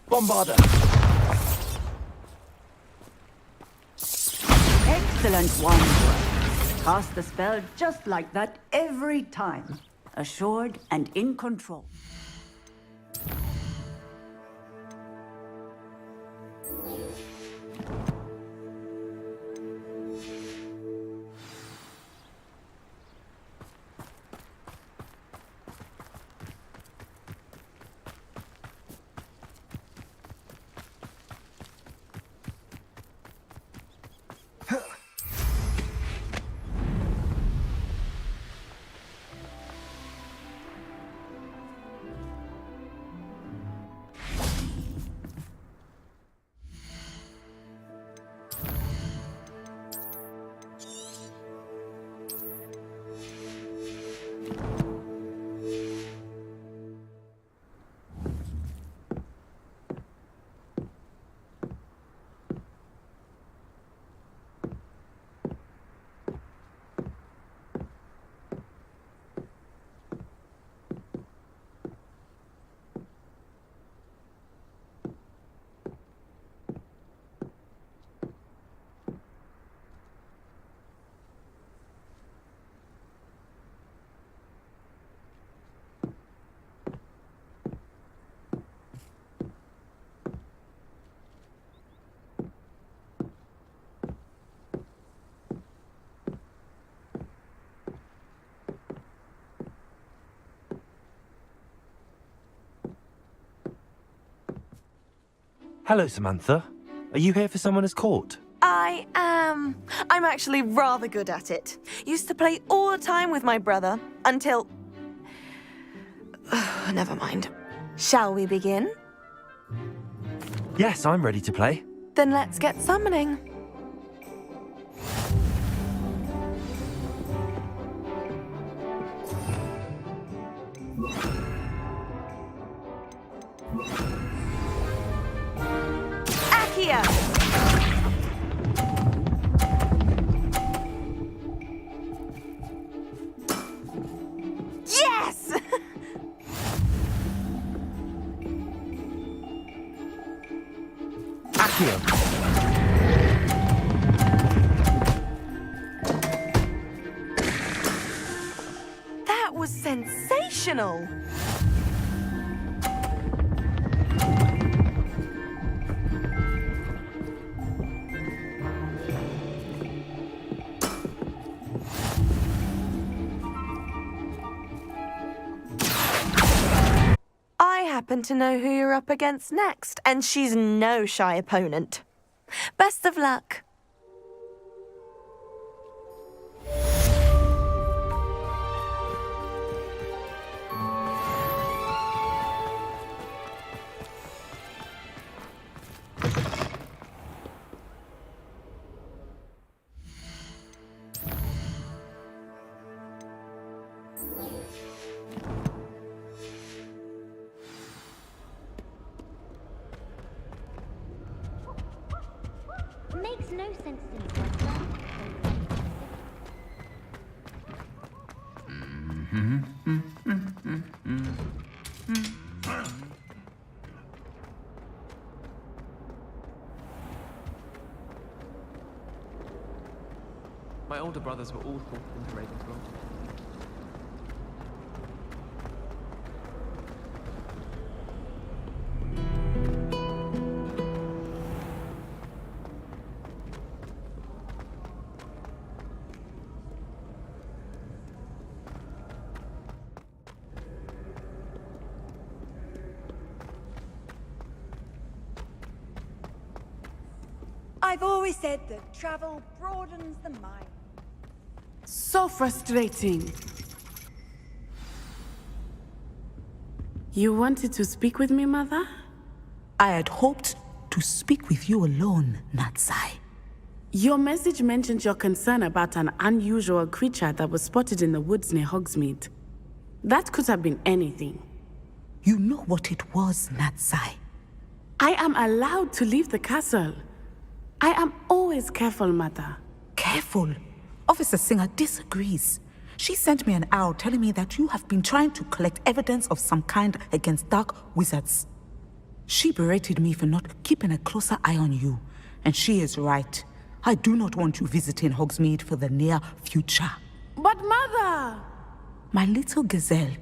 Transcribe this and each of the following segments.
Bombarder! Excellent one. Cast the spell just like that every time. Assured and in control. Hello, Samantha. Are you here for Summoner's Court? I am. I'm actually rather good at it. Used to play all the time with my brother, until... Never mind. Shall we begin? Yes, I'm ready to play. Then let's get summoning. Accio! Yes! Accio! That was sensational! I happen to know who you're up against next, and she's no shy opponent. Best of luck. Makes no sense to me, Buster. My older brothers were all called into Ravensworld. I've always said that travel broadens the mind. So frustrating. You wanted to speak with me, Mother? I had hoped to speak with you alone, Natsai. Your message mentioned your concern about an unusual creature that was spotted in the woods near Hogsmeade. That could have been anything. You know what it was, Natsai. I am allowed to leave the castle. I am always careful, Mother. Careful. Officer Singer disagrees. She sent me an owl telling me that you have been trying to collect evidence of some kind against dark wizards. She berated me for not keeping a closer eye on you. And she is right. I do not want you visiting Hogsmeade for the near future. But Mother! My little gazelle,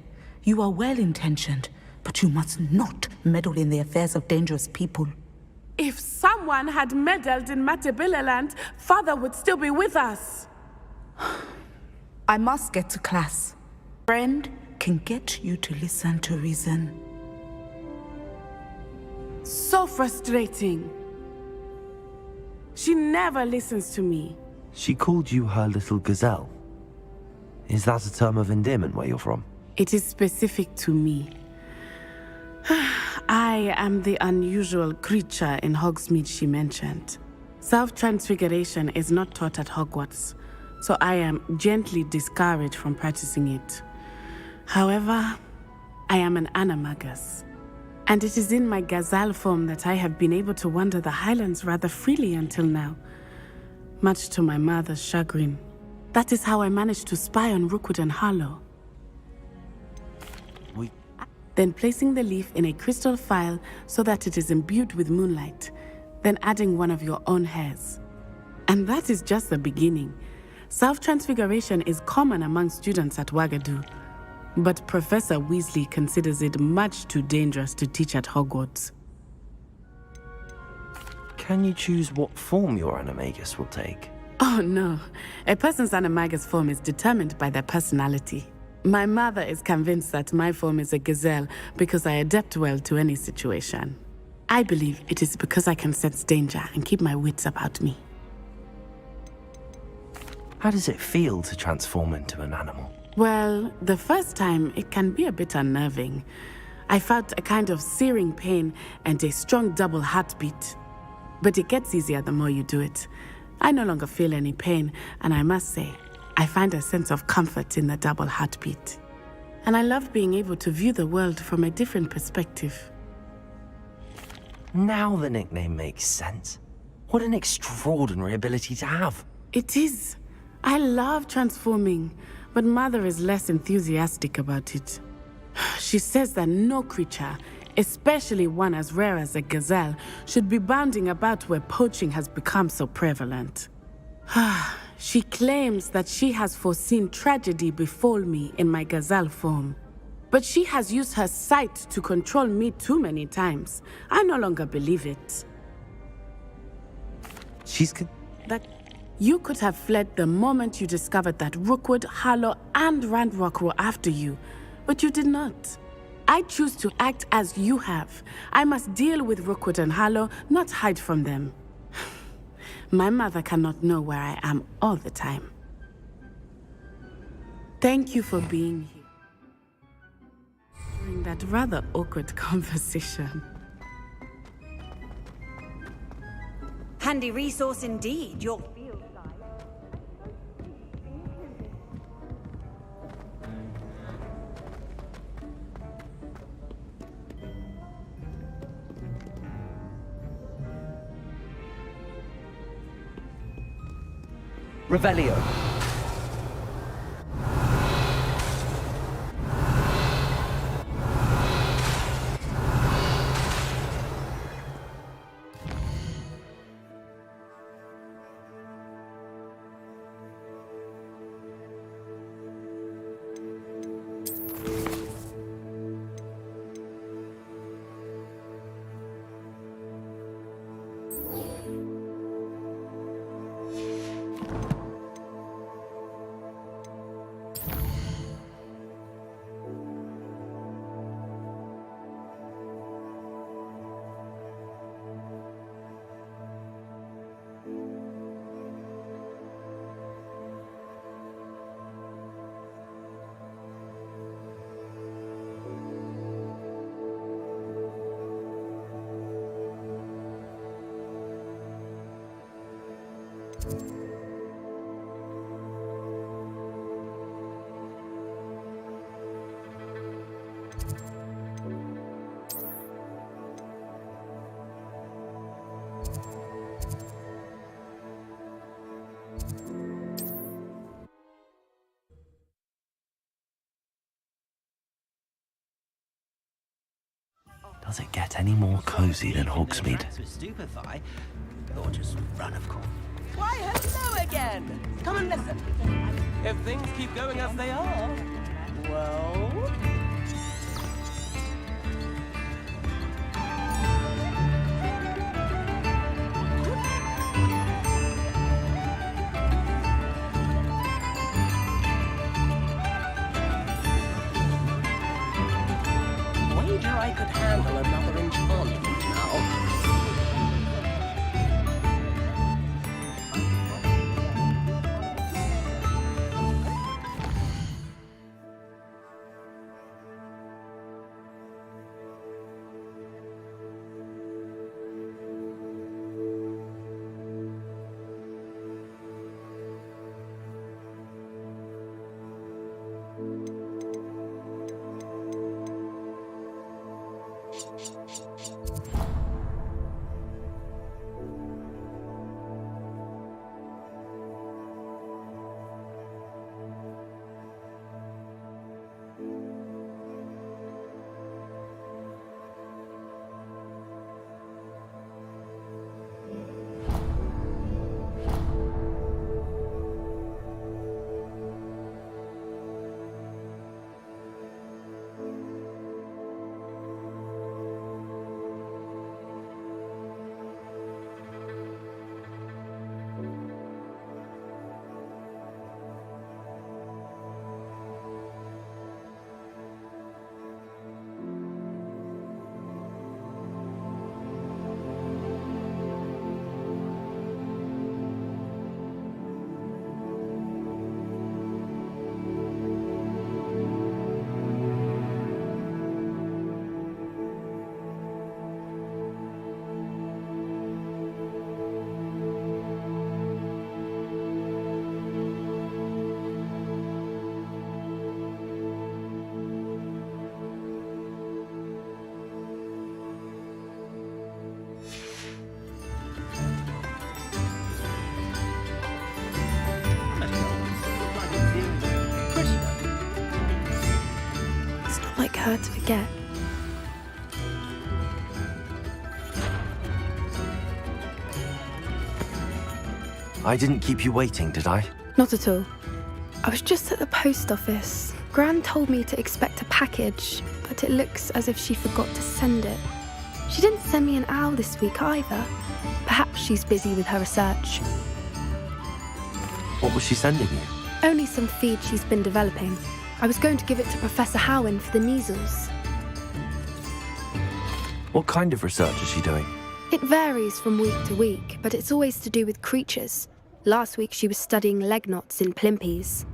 you are well-intentioned, but you must not meddle in the affairs of dangerous people. If someone had meddled in Matabeleland, Father would still be with us. I must get to class. Friend can get you to listen to reason. So frustrating. She never listens to me. She called you her little gazelle. Is that a term of endearment where you're from? It is specific to me. I am the unusual creature in Hogsmeade she mentioned. Self-transfiguration is not taught at Hogwarts, so I am gently discouraged from practicing it. However, I am an animagus, and it is in my gazelle form that I have been able to wander the Highlands rather freely until now, much to my mother's chagrin. That is how I managed to spy on Rookwood and Harlow. Then placing the leaf in a crystal phial so that it is imbued with moonlight, then adding one of your own hairs. And that is just the beginning. Self-transfiguration is common among students at Wagadu, but Professor Weasley considers it much too dangerous to teach at Hogwarts. Can you choose what form your animagus will take? Oh no, a person's animagus form is determined by their personality. My mother is convinced that my form is a gazelle because I adapt well to any situation. I believe it is because I can sense danger and keep my wits about me. How does it feel to transform into an animal? Well, the first time it can be a bit unnerving. I felt a kind of searing pain and a strong double heartbeat. But it gets easier the more you do it. I no longer feel any pain, and I must say, I find a sense of comfort in the double heartbeat. And I love being able to view the world from a different perspective. Now the nickname makes sense. What an extraordinary ability to have. It is. I love transforming, but Mother is less enthusiastic about it. She says that no creature, especially one as rare as a gazelle, should be bounding about where poaching has become so prevalent. She claims that she has foreseen tragedy befall me in my gazelle form. But she has used her sight to control me too many times. I no longer believe it. That you could have fled the moment you discovered that Rookwood, Harlow, and Ranrock were after you, but you did not. I choose to act as you have. I must deal with Rookwood and Harlow, not hide from them. My mother cannot know where I am all the time. Thank you for being here during that rather awkward conversation. Handy resource indeed, your field guide. Revelio. Does it get any more cozy than Hogsmeade? With stupefy, or just run, of course. Why, hello again! Come and listen. If things keep going as they are, well... Wager I could handle another enchantment now. Like her to forget. I didn't keep you waiting, did I? Not at all. I was just at the post office. Gran told me to expect a package, but it looks as if she forgot to send it. She didn't send me an owl this week either. Perhaps she's busy with her research. What was she sending you? Only some feed she's been developing. I was going to give it to Professor Howen for the measles. What kind of research is she doing? It varies from week to week, but it's always to do with creatures. Last week she was studying leg knots in plimpies.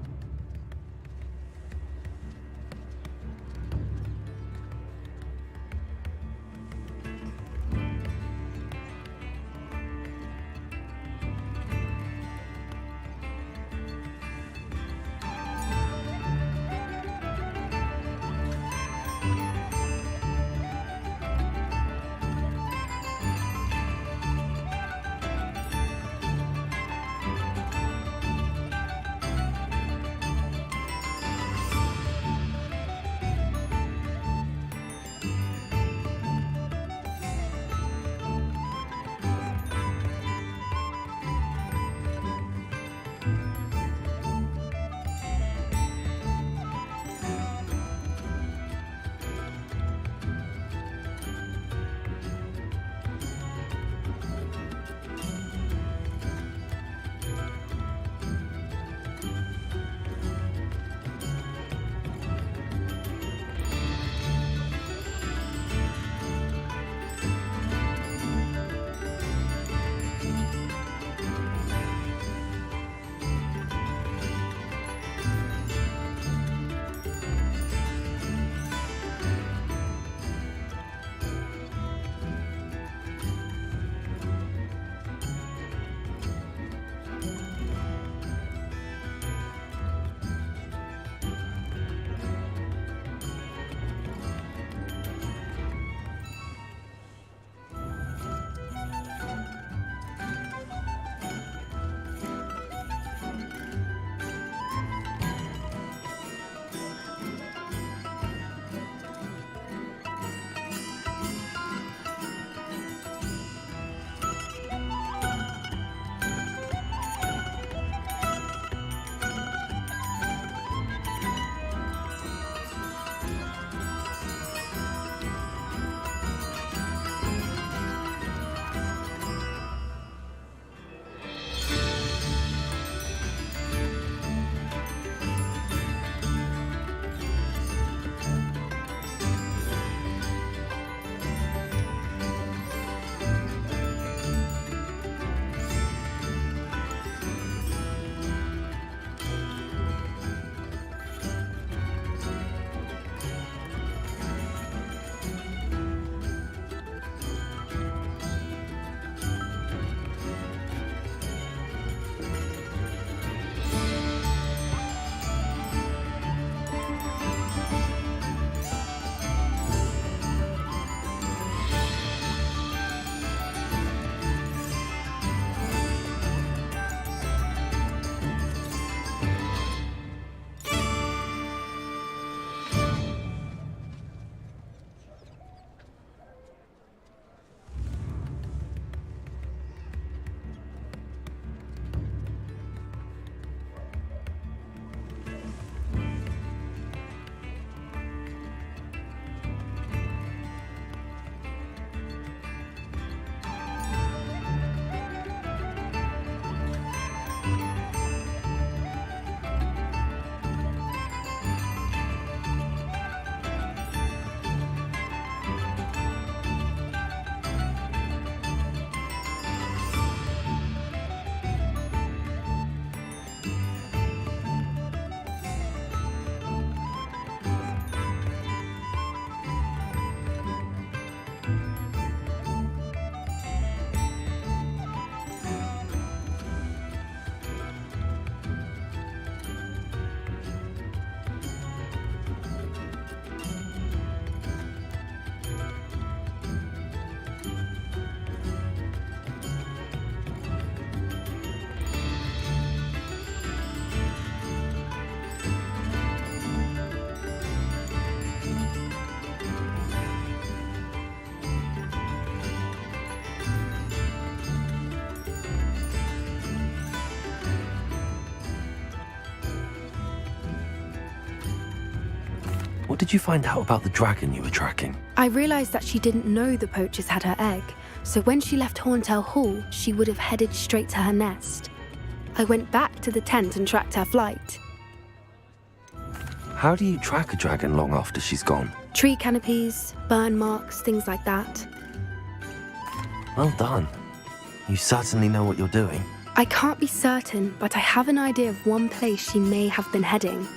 What did you find out about the dragon you were tracking? I realized that she didn't know the poachers had her egg, so when she left Horntail Hall, she would have headed straight to her nest. I went back to the tent and tracked her flight. How do you track a dragon long after she's gone? Tree canopies, burn marks, things like that. Well done. You certainly know what you're doing. I can't be certain, but I have an idea of one place she may have been heading.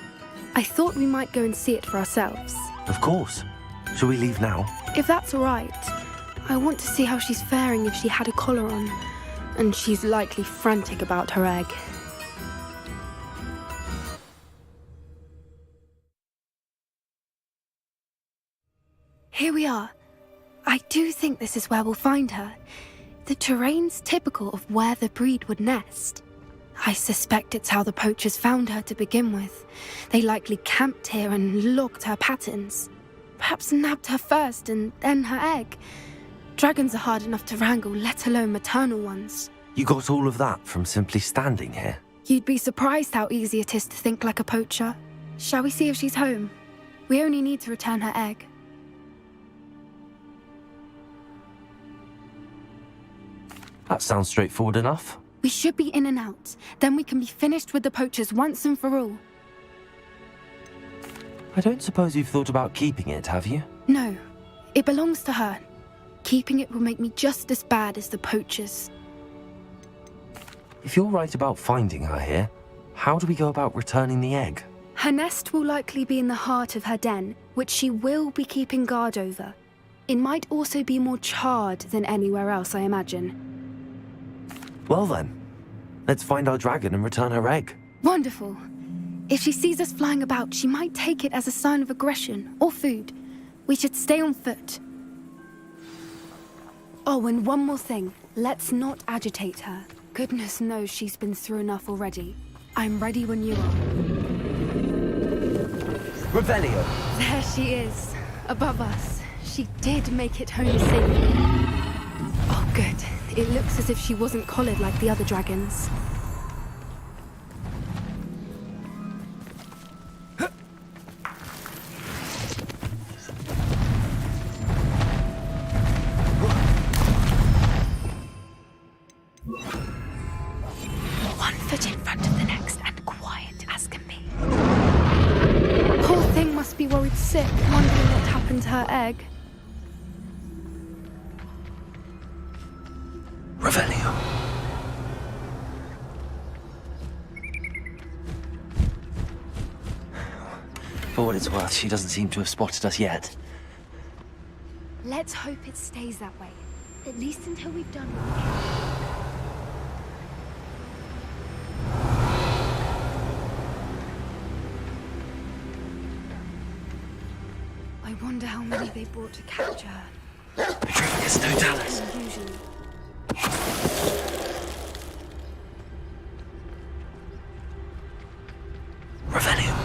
I thought we might go and see it for ourselves. Of course. Shall we leave now? If that's all right. I want to see how she's faring if she had a collar on. And she's likely frantic about her egg. Here we are. I do think this is where we'll find her. The terrain's typical of where the breed would nest. I suspect it's how the poachers found her to begin with. They likely camped here and logged her patterns. Perhaps nabbed her first and then her egg. Dragons are hard enough to wrangle, let alone maternal ones. You got all of that from simply standing here? You'd be surprised how easy it is to think like a poacher. Shall we see if she's home? We only need to return her egg. That sounds straightforward enough. We should be in and out. Then we can be finished with the poachers once and for all. I don't suppose you've thought about keeping it, have you? No, it belongs to her. Keeping it will make me just as bad as the poachers. If you're right about finding her here, how do we go about returning the egg? Her nest will likely be in the heart of her den, which she will be keeping guard over. It might also be more charred than anywhere else, I imagine. Well then, let's find our dragon and return her egg. Wonderful. If she sees us flying about, she might take it as a sign of aggression or food. We should stay on foot. Oh, and one more thing. Let's not agitate her. Goodness knows she's been through enough already. I'm ready when you are. Revelio! There she is, above us. She did make it home safely. Oh, good. It looks as if she wasn't collared like the other dragons. One foot in front of the next and quiet as can be. Poor thing must be worried sick, wondering what happened to her egg. Revelio. For what it's worth, she doesn't seem to have spotted us yet. Let's hope it stays that way. At least until we've done it. I wonder how many they brought to capture her. It's no Dallas. Usually. Revelio.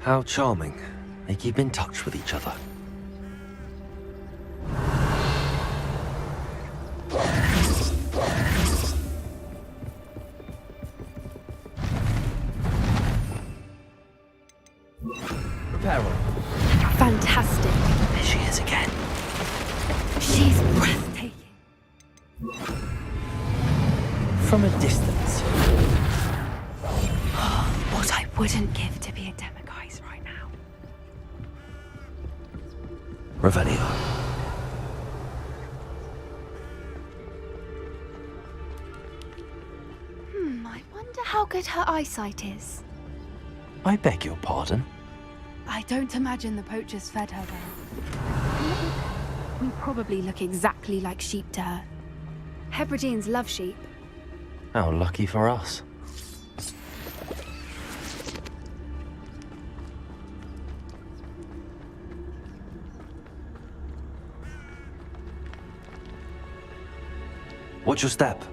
How charming. They keep in touch with each other. Reparo. Fantastic. There she is again. She's breathtaking. From a distance. What I wouldn't give to be a demiguise right now. Revelio. I wonder how good her eyesight is. I beg your pardon? I don't imagine the poachers fed her well. We probably look exactly like sheep to her. Hebrideans love sheep. How lucky for us. Watch your step.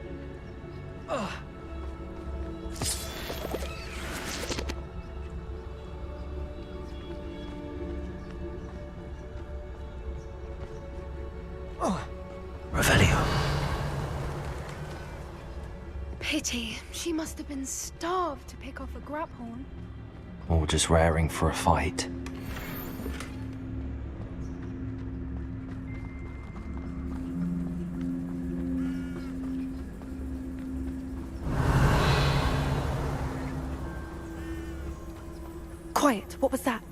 Revelio. Pity. She must have been starved to pick off a grab horn. Or just raring for a fight. Quiet. What was that?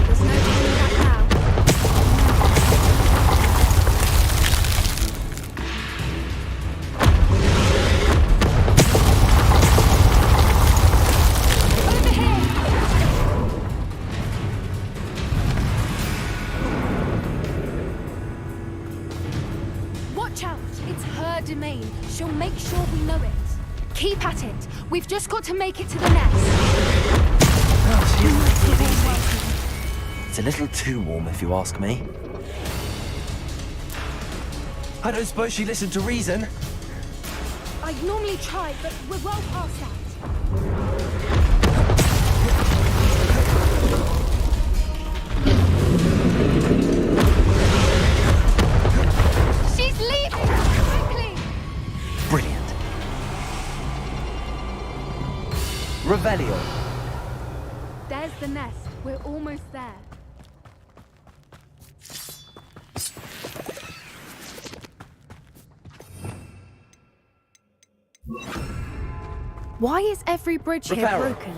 There's no turning back now. Over here! Watch out! It's her domain. She'll make sure we know it. Keep at it. We've just got to make it to the nest. Oh, she isn't making it easy. It's a little too warm, if you ask me. I don't suppose she listened to reason. I'd normally try, but we're well past that. She's leaving! Quickly! Brilliant. Revelio. There's the nest. We're almost there. Why is every bridge here Reparo. broken?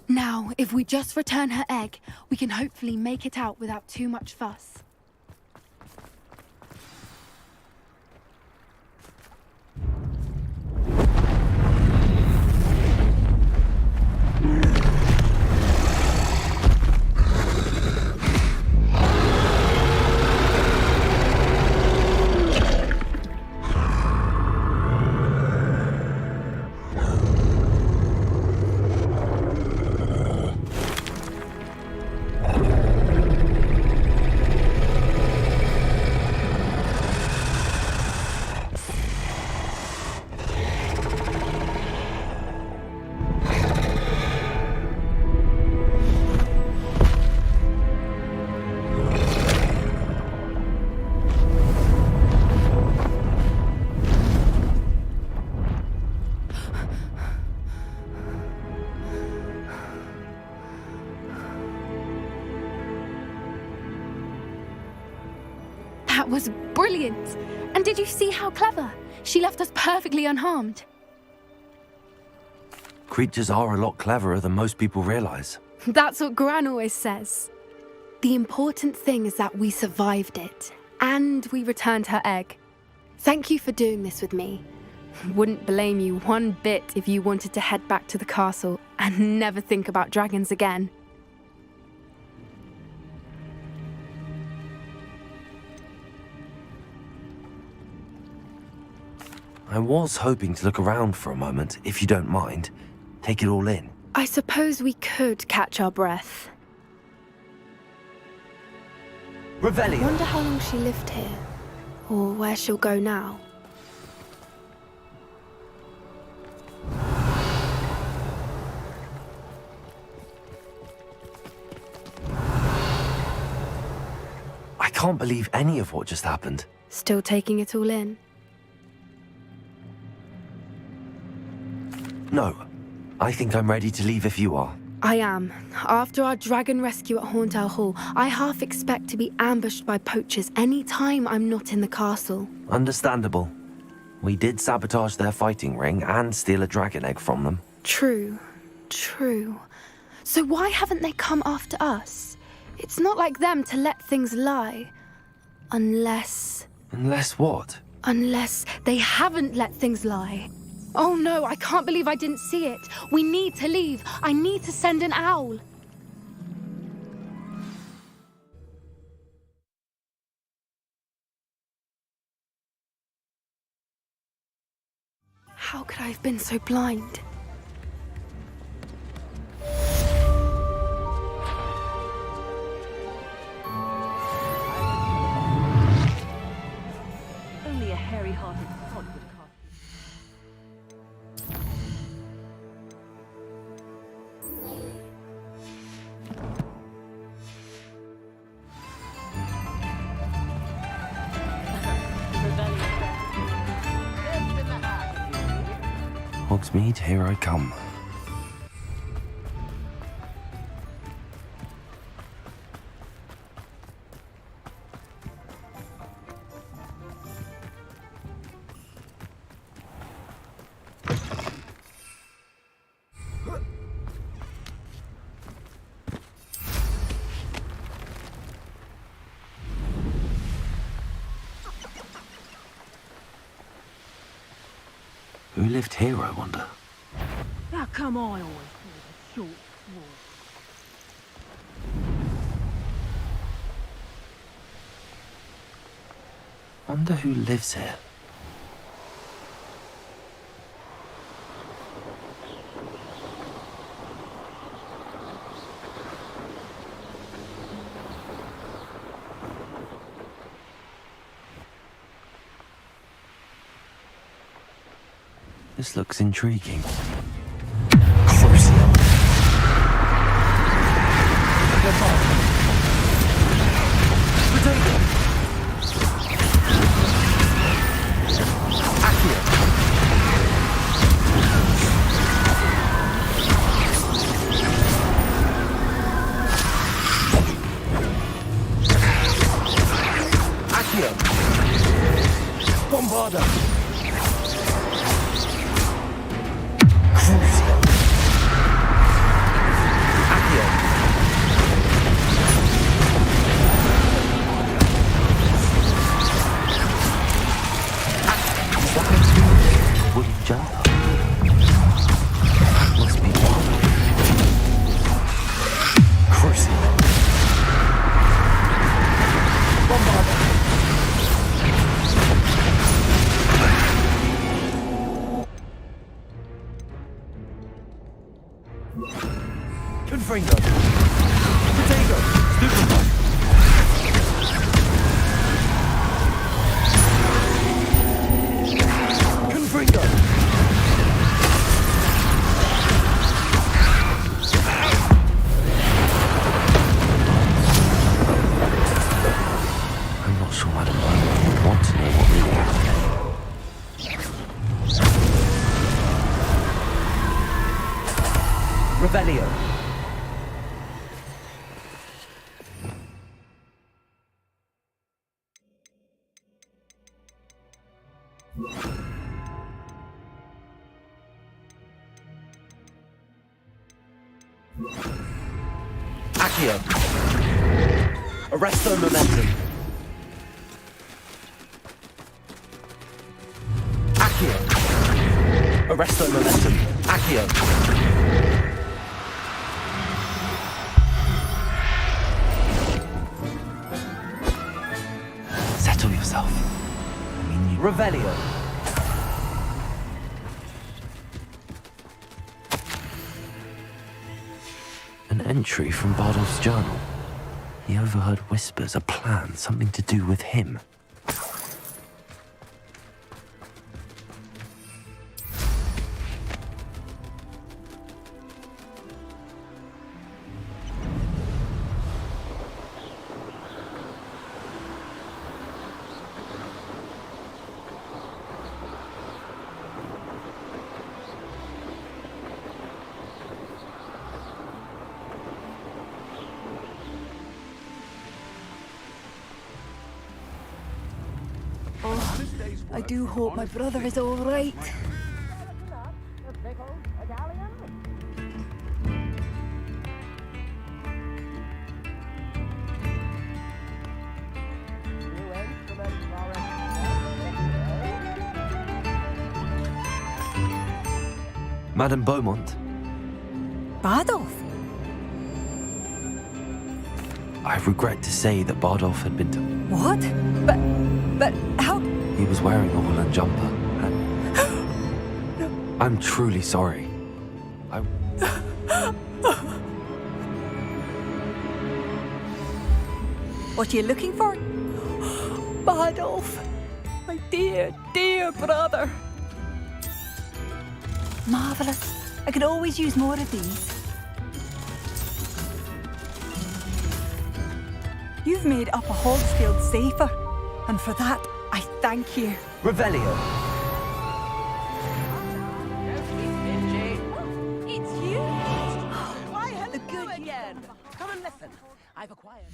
Now, if we just return her egg, we can hopefully make it out without too much fuss. That was brilliant! And did you see how clever? She left us perfectly unharmed. Creatures are a lot cleverer than most people realize. That's what Gran always says. The important thing is that we survived it, and we returned her egg. Thank you for doing this with me. Wouldn't blame you one bit if you wanted to head back to the castle and never think about dragons again. I was hoping to look around for a moment, if you don't mind. Take it all in. I suppose we could catch our breath. Revelio. Wonder how long she lived here, or where she'll go now. I can't believe any of what just happened. Still taking it all in? No. I think I'm ready to leave if you are. I am. After our dragon rescue at Horndale Hall, I half expect to be ambushed by poachers any time I'm not in the castle. Understandable. We did sabotage their fighting ring and steal a dragon egg from them. True. So why haven't they come after us? It's not like them to let things lie. Unless what? Unless they haven't let things lie. Oh no, I can't believe I didn't see it. We need to leave. I need to send an owl. How could I have been so blind? Only a hairy-hearted sod would cast. Hogsmeade, here I come. Who lived here, I wonder? How come I always call it a short walk? Wonder who lives here. This looks intriguing. Crucial. Potato. Accio. Accio. Bombarda. Wooden jumper. That must be one. Crucible. Bombarda. Confringo. Potato. Stupefy. Confringo. I'm not sure Madam Beaumont would want to know what really happened. Revelio. Accio. Arresto momentum. Accio. Arresto momentum. Accio. Settle yourself. Revelio. An entry from Bardolph's journal. He overheard whispers, a plan, something to do with him. I do hope my brother is all right. Madame Beaumont, Bardolph? I regret to say that Bardolph had been to... What? But how... He was wearing a woolen jumper and... No, I'm truly sorry. What are you looking for? Badolf, my dear, dear brother. Marvelous. I could always use more of these. You've made Upper Hogsfield safer, and for that, I thank you. Revelio. It's you! Why the good again? Come and listen. I've acquired.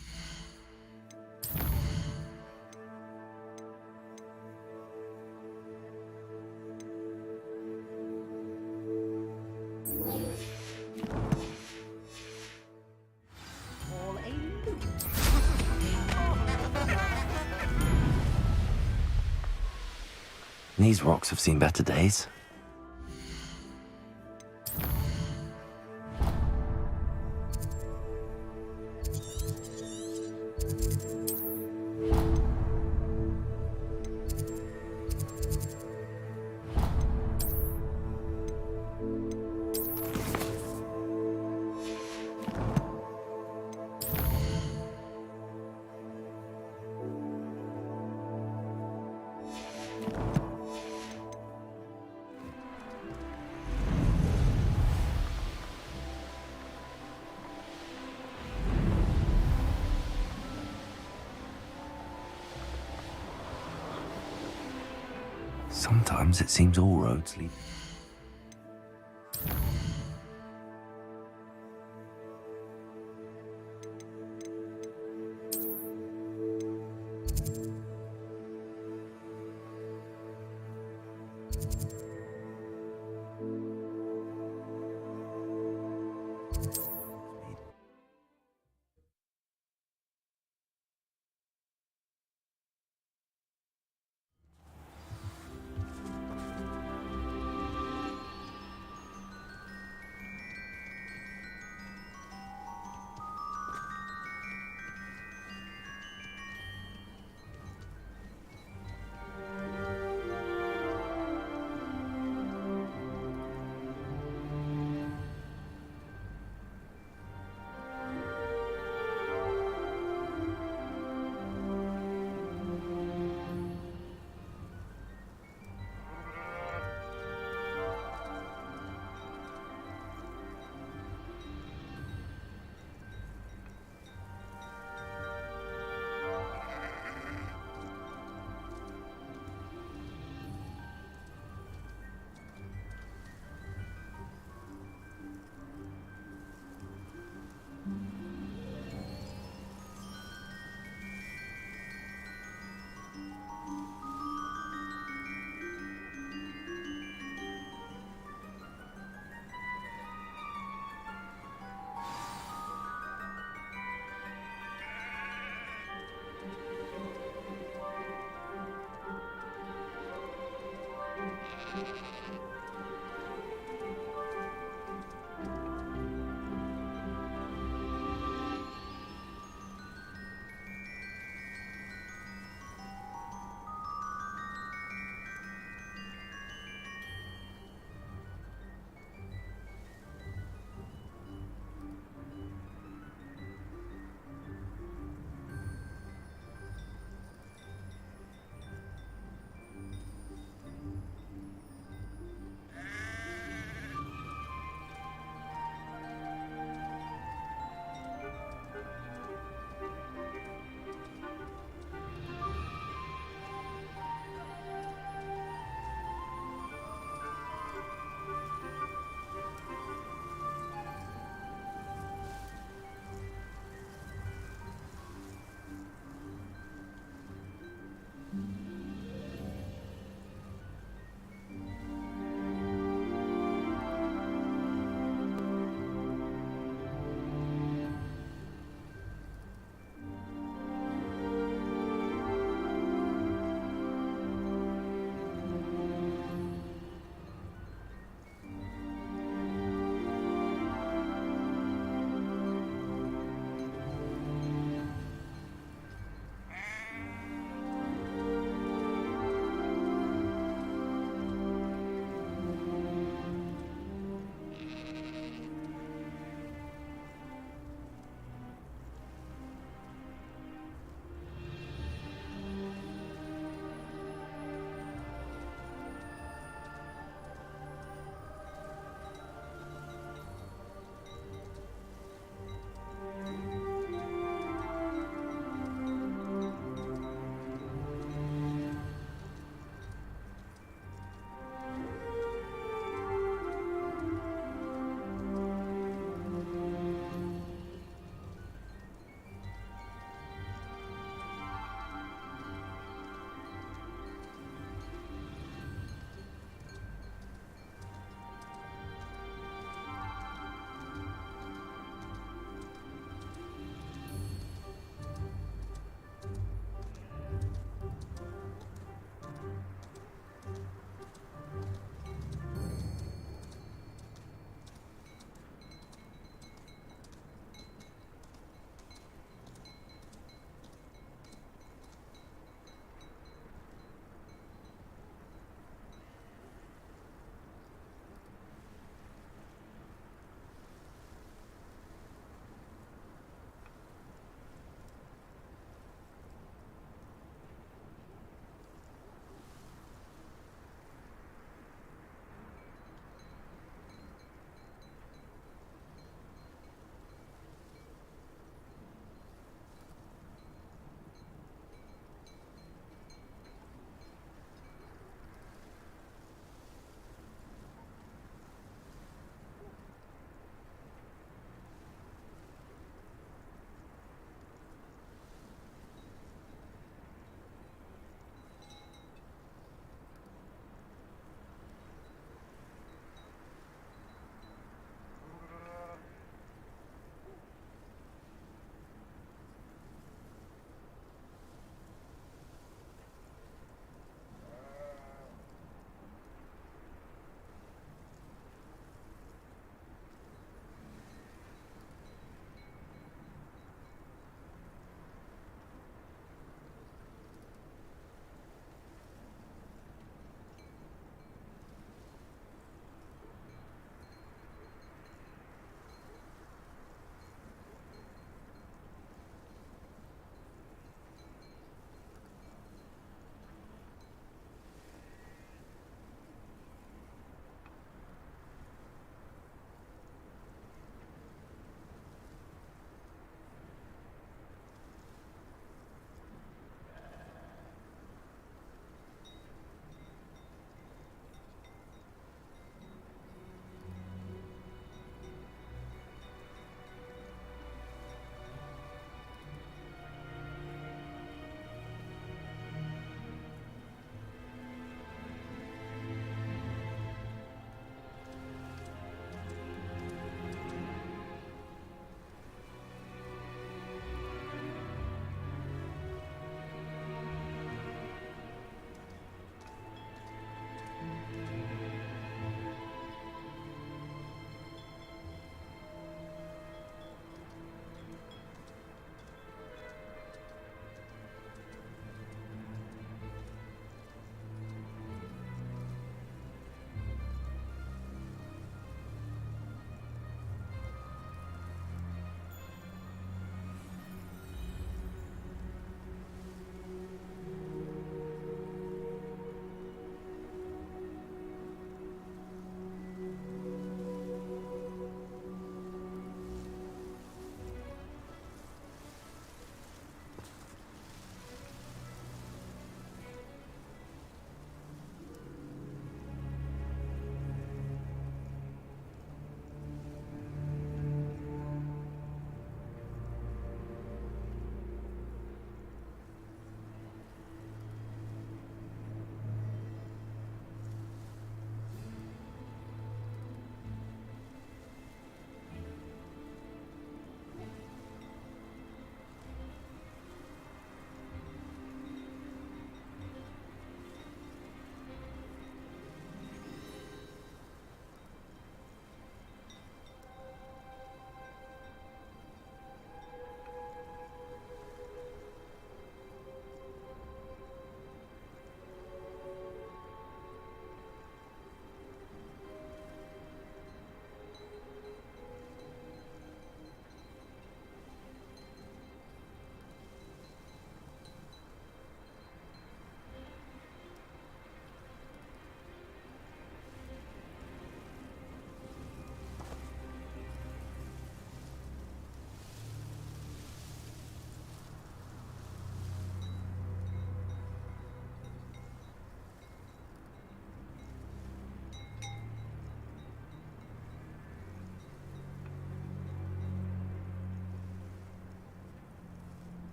All a loop. These rocks have seen better days. Sometimes it seems all roads lead.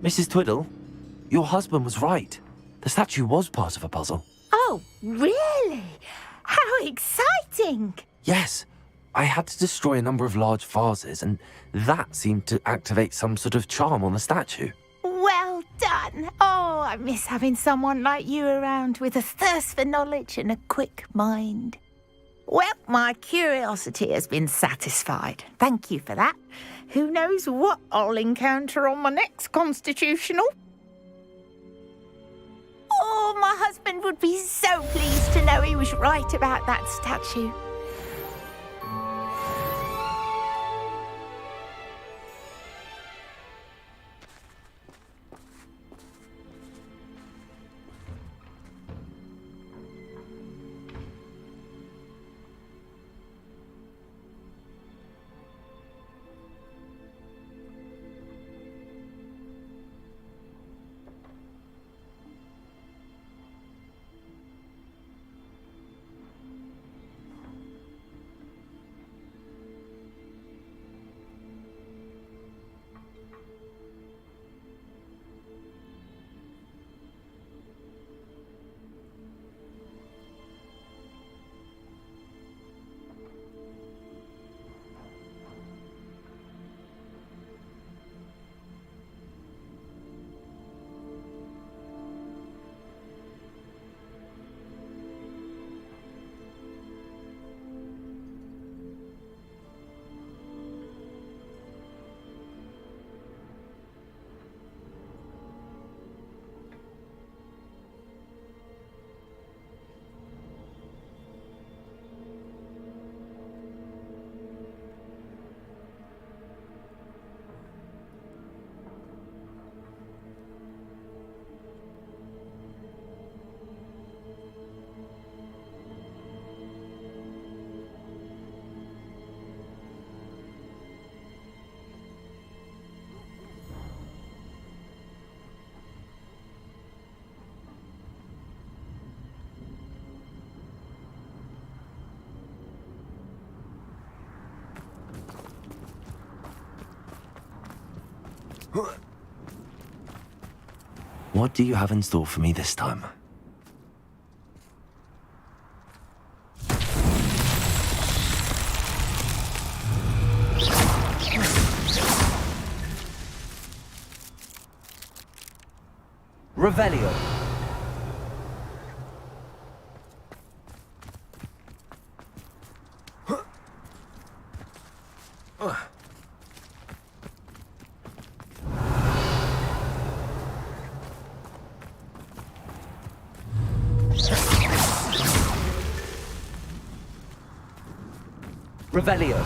Mrs. Twiddle, your husband was right. The statue was part of a puzzle. Oh, really? How exciting! Yes, I had to destroy a number of large vases, and that seemed to activate some sort of charm on the statue. Well done. Oh, I miss having someone like you around with a thirst for knowledge and a quick mind. Well, my curiosity has been satisfied. Thank you for that. Who knows what I'll encounter on my next constitutional? Oh, my husband would be so pleased to know he was right about that statue. What do you have in store for me this time? Revelio. Revelio.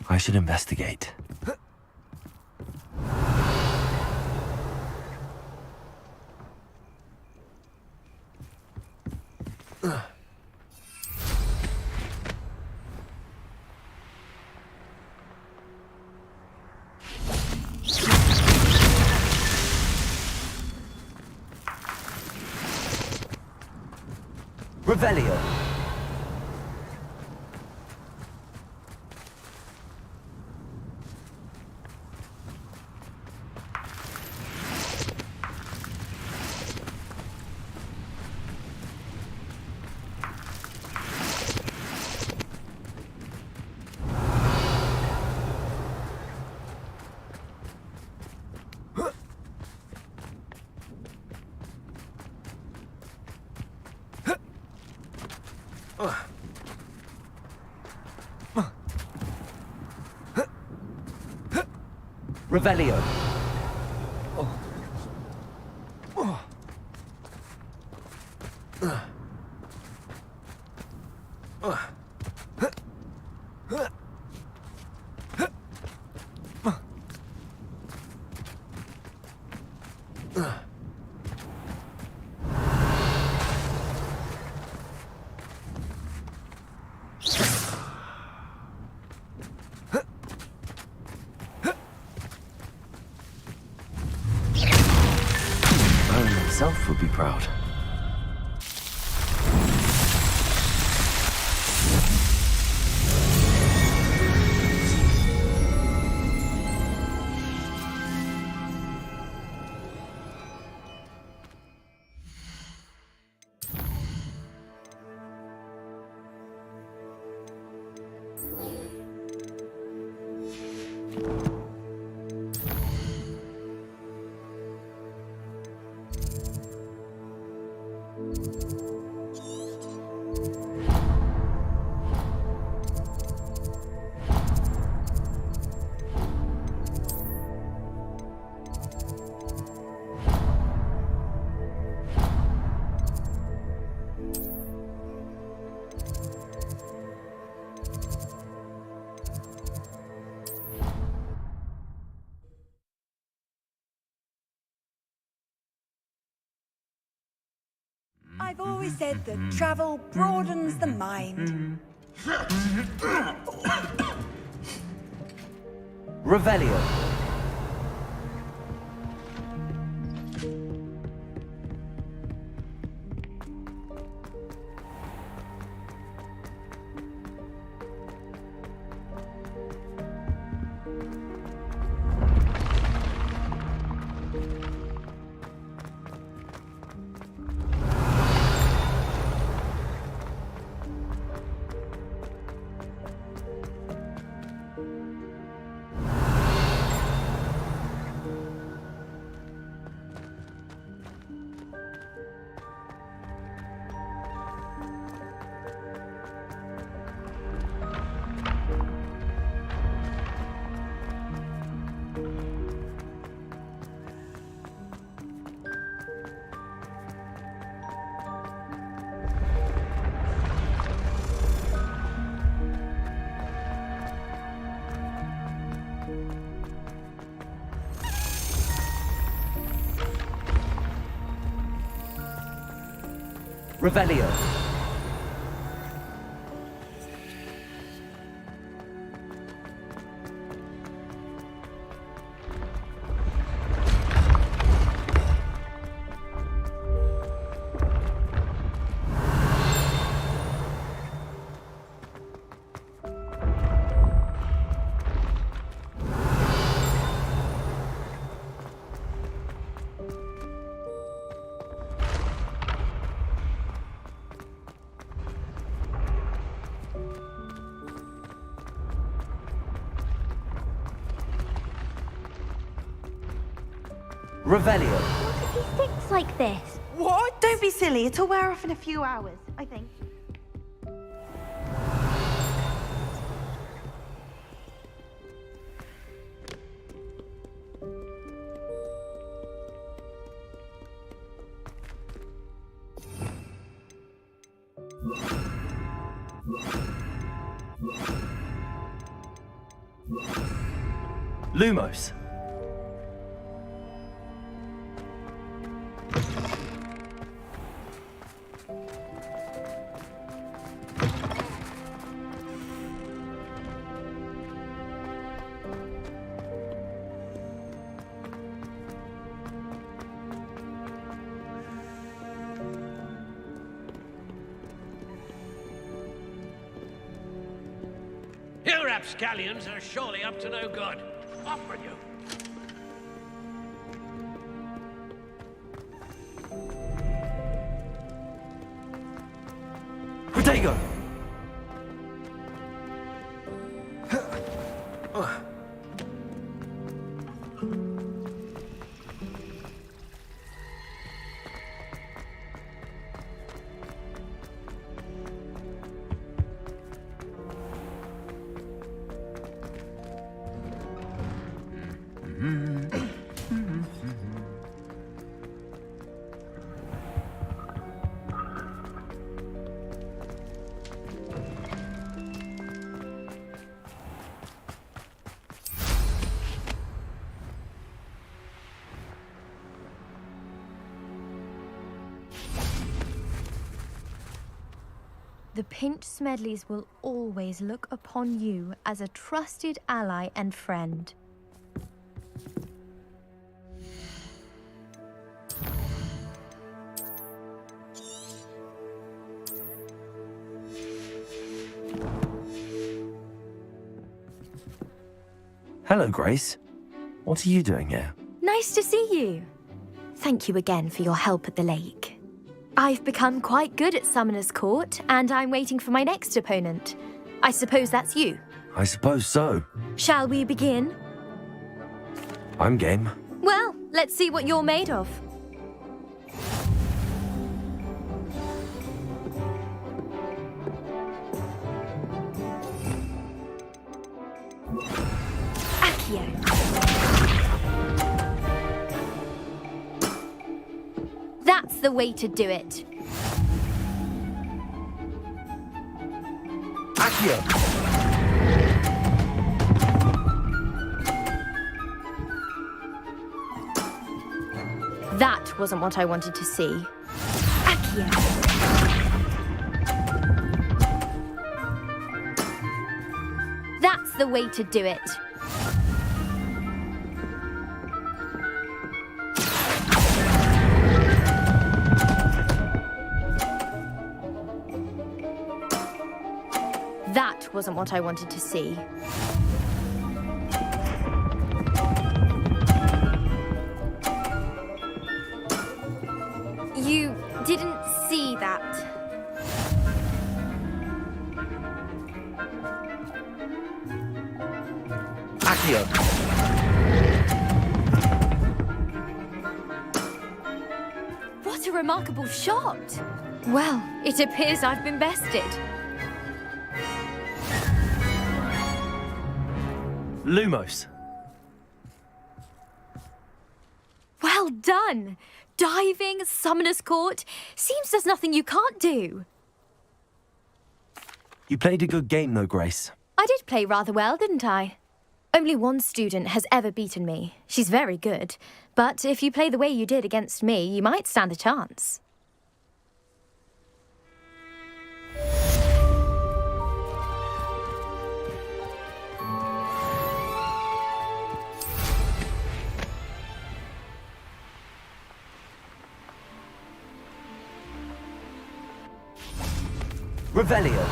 I should investigate. Revelio. Revelio. I myself would be proud. I've always said that travel broadens the mind. Revelio. Revelio. Revelio. What if he thinks like this? What? Don't be silly. It'll wear off in a few hours, I think. Lumos. You rapscallions are surely up to no good. Off with you. Protego! The Pinch Smedleys will always look upon you as a trusted ally and friend. Hello, Grace. What are you doing here? Nice to see you. Thank you again for your help at the lake. I've become quite good at Summoner's Court, and I'm waiting for my next opponent. I suppose that's you. I suppose so. Shall we begin? I'm game. Well, let's see what you're made of. Accio. That's the way to do it. Accio! That wasn't what I wanted to see. Accio. That's the way to do it. That wasn't what I wanted to see. You didn't see that. Accio! What a remarkable shot! Well, it appears I've been bested. Lumos. Well done! Diving, Summoner's Court. Seems there's nothing you can't do. You played a good game though, Grace. I did play rather well, didn't I? Only one student has ever beaten me. She's very good. But if you play the way you did against me, you might stand a chance. Revelio.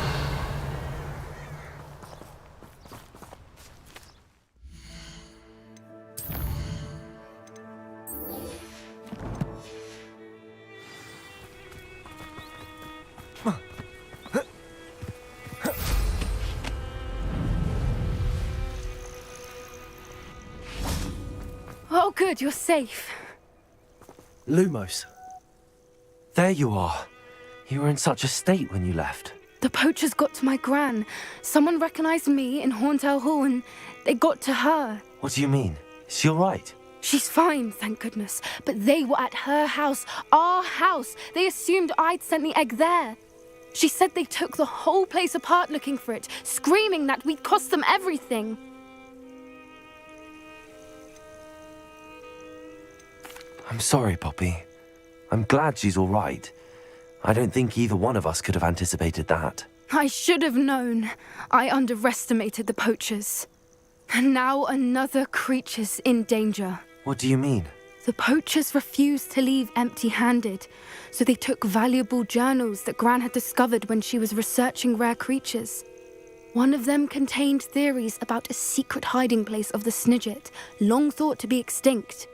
Oh, good, you're safe. Lumos. There you are. You were in such a state when you left. The poachers got to my gran. Someone recognized me in Horntail Hall and they got to her. What do you mean? Is she all right? She's fine, thank goodness. But they were at her house, our house. They assumed I'd sent the egg there. She said they took the whole place apart looking for it, screaming that we'd cost them everything. I'm sorry, Poppy. I'm glad she's all right. I don't think either one of us could have anticipated that. I should have known. I underestimated the poachers. And now another creature's in danger. What do you mean? The poachers refused to leave empty-handed, so they took valuable journals that Gran had discovered when she was researching rare creatures. One of them contained theories about a secret hiding place of the Snidget, long thought to be extinct.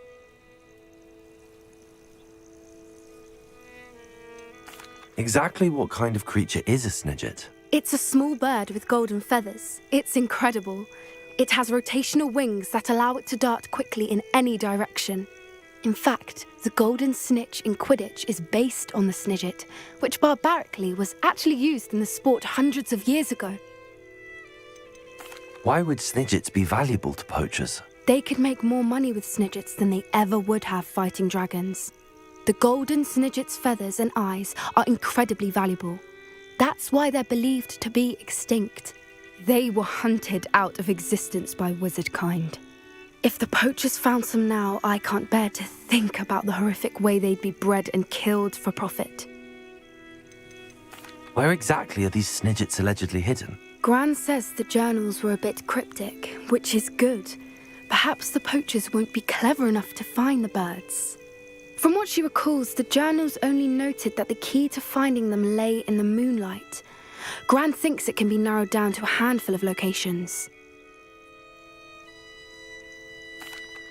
Exactly what kind of creature is a Snidget? It's a small bird with golden feathers. It's incredible. It has rotational wings that allow it to dart quickly in any direction. In fact, the golden snitch in Quidditch is based on the Snidget, which barbarically was actually used in the sport hundreds of years ago. Why would Snidgets be valuable to poachers? They could make more money with Snidgets than they ever would have fighting dragons. The golden Snidget's feathers and eyes are incredibly valuable. That's why they're believed to be extinct. They were hunted out of existence by wizard kind. If the poachers found some now, I can't bear to think about the horrific way they'd be bred and killed for profit. Where exactly are these Snidgets allegedly hidden? Gran says the journals were a bit cryptic, which is good. Perhaps the poachers won't be clever enough to find the birds. From what she recalls, the journals only noted that the key to finding them lay in the moonlight. Gran thinks it can be narrowed down to a handful of locations.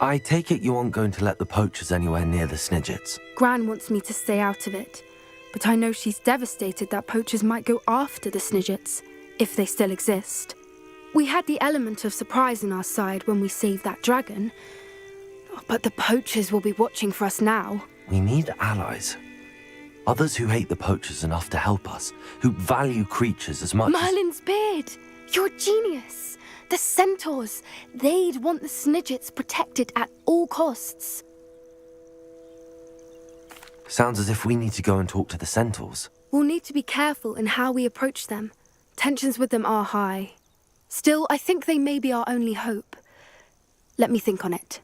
I take it you aren't going to let the poachers anywhere near the Snidgets. Gran wants me to stay out of it, but I know she's devastated that poachers might go after the Snidgets, if they still exist. We had the element of surprise on our side when we saved that dragon. But the poachers will be watching for us now. We need allies. Others who hate the poachers enough to help us, who value creatures as much Merlin's beard! You're a genius! The centaurs! They'd want the Snidgets protected at all costs. Sounds as if we need to go and talk to the centaurs. We'll need to be careful in how we approach them. Tensions with them are high. Still, I think they may be our only hope. Let me think on it.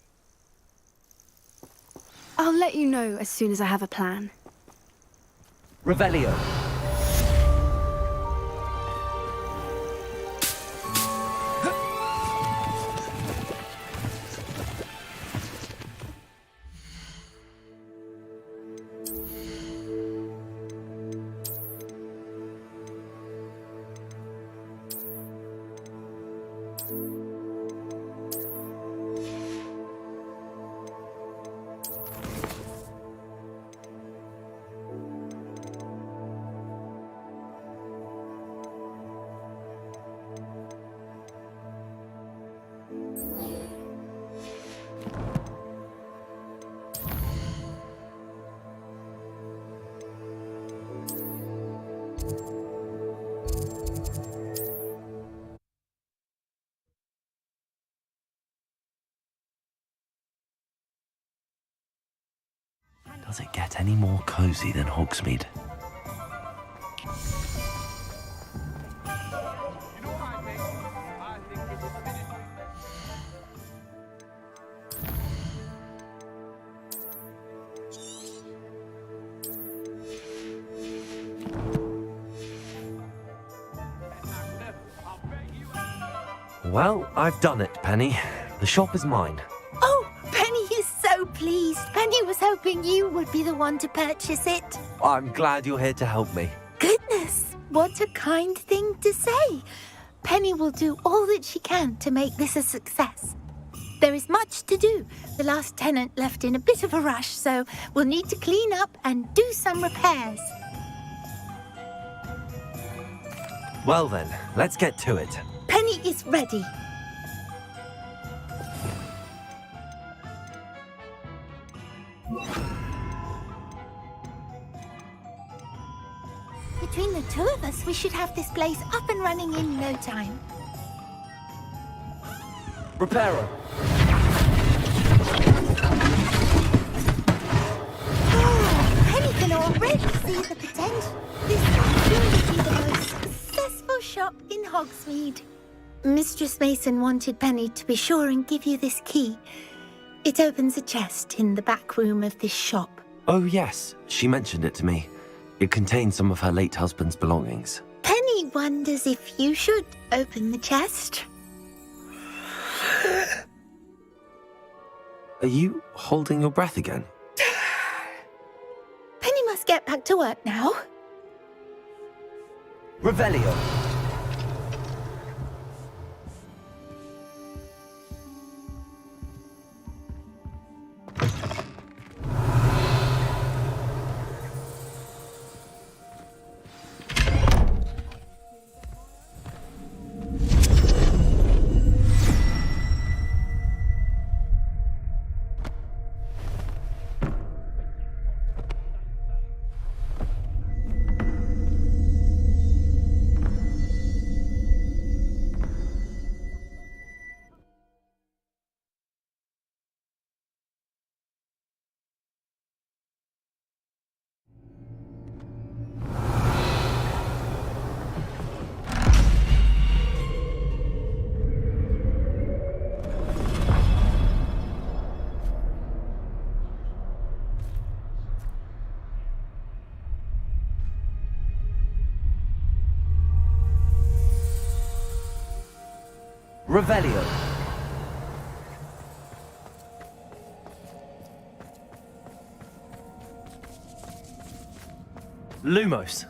I'll let you know as soon as I have a plan. Revelio. Does it get any more cozy than Hogsmeade? Well, I've done it, Penny. The shop is mine. Oh, Penny is so pleased. Penny was hoping you would be the one to purchase it. I'm glad you're here to help me. Goodness, what a kind thing to say. Penny will do all that she can to make this a success. There is much to do. The last tenant left in a bit of a rush, so we'll need to clean up and do some repairs. Well then, let's get to it. Penny is ready. Between the two of us, we should have this place up and running in no time. Reparo. Oh, Penny can already see the potential. This will really be the most successful shop in Hogsmeade. Mistress Mason wanted Penny to be sure and give you this key. It opens a chest in the back room of this shop. Oh yes, she mentioned it to me. It contains some of her late husband's belongings. Penny wonders if you should open the chest. Are you holding your breath again? Penny must get back to work now. Revelio. Revelio. Lumos.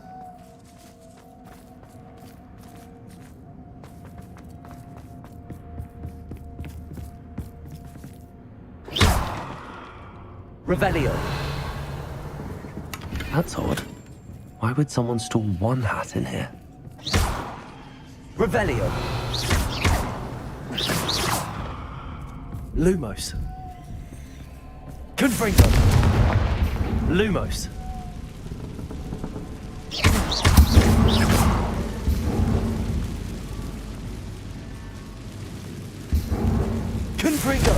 Revelio. That's odd. Why would someone store one hat in here? Revelio. Lumos. Confringo. Lumos. Confringo.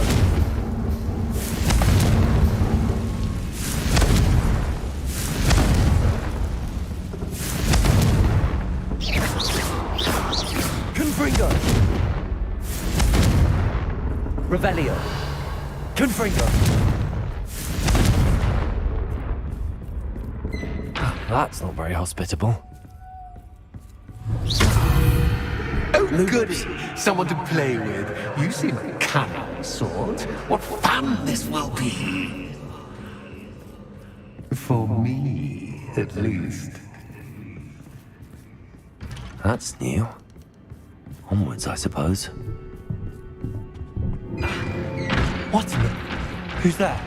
Confringo. Revelio. Confringo. That's not very hospitable. Oh, goody! Someone to play with. You seem a cunning sort. What fun this will be! For me, at least. That's new. Onwards, I suppose. What? Who's that?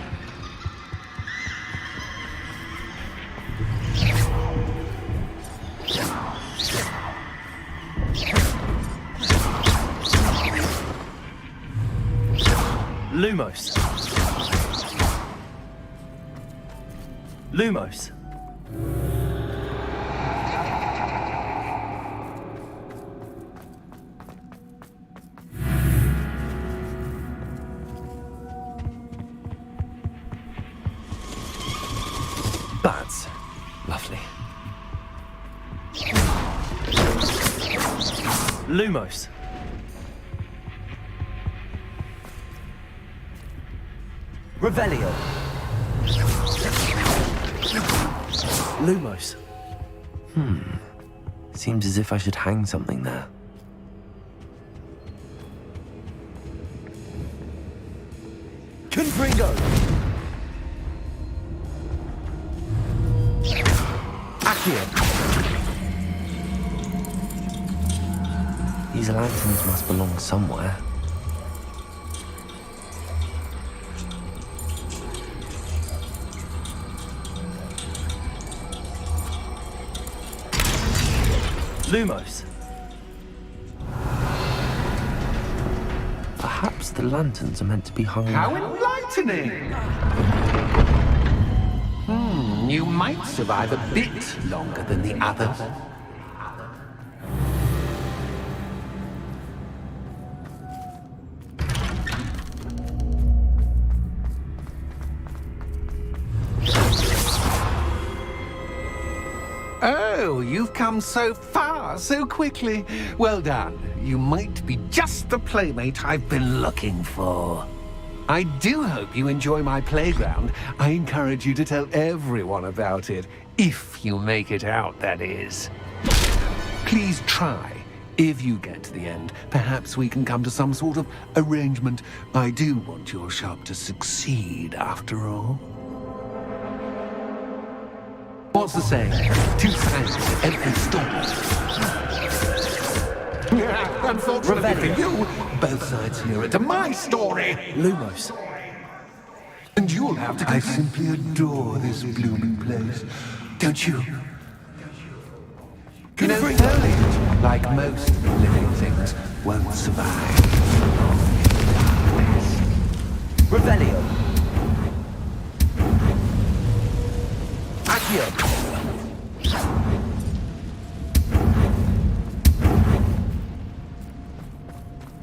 Lumos. Lumos. Bats. Lovely. Lumos. Revelio. Lumos. Seems as if I should hang something there. Confringo. Accio. These lanterns must belong somewhere. Lumos. Perhaps the lanterns are meant to be hung. How enlightening! You might survive a bit longer than the others. Oh, you've come so far, so quickly. Well done. You might be just the playmate I've been looking for. I do hope you enjoy my playground. I encourage you to tell everyone about it. If you make it out, that is. Please try. If you get to the end, perhaps we can come to some sort of arrangement. I do want your shop to succeed, after all. What's the saying? Two sides to every story. Unfortunately for you, both sides hear it to my story. Lumos. And you'll have to... I simply adore this blooming place. Don't you? You know, foliage, like most living things, won't survive. Revelio. Accio.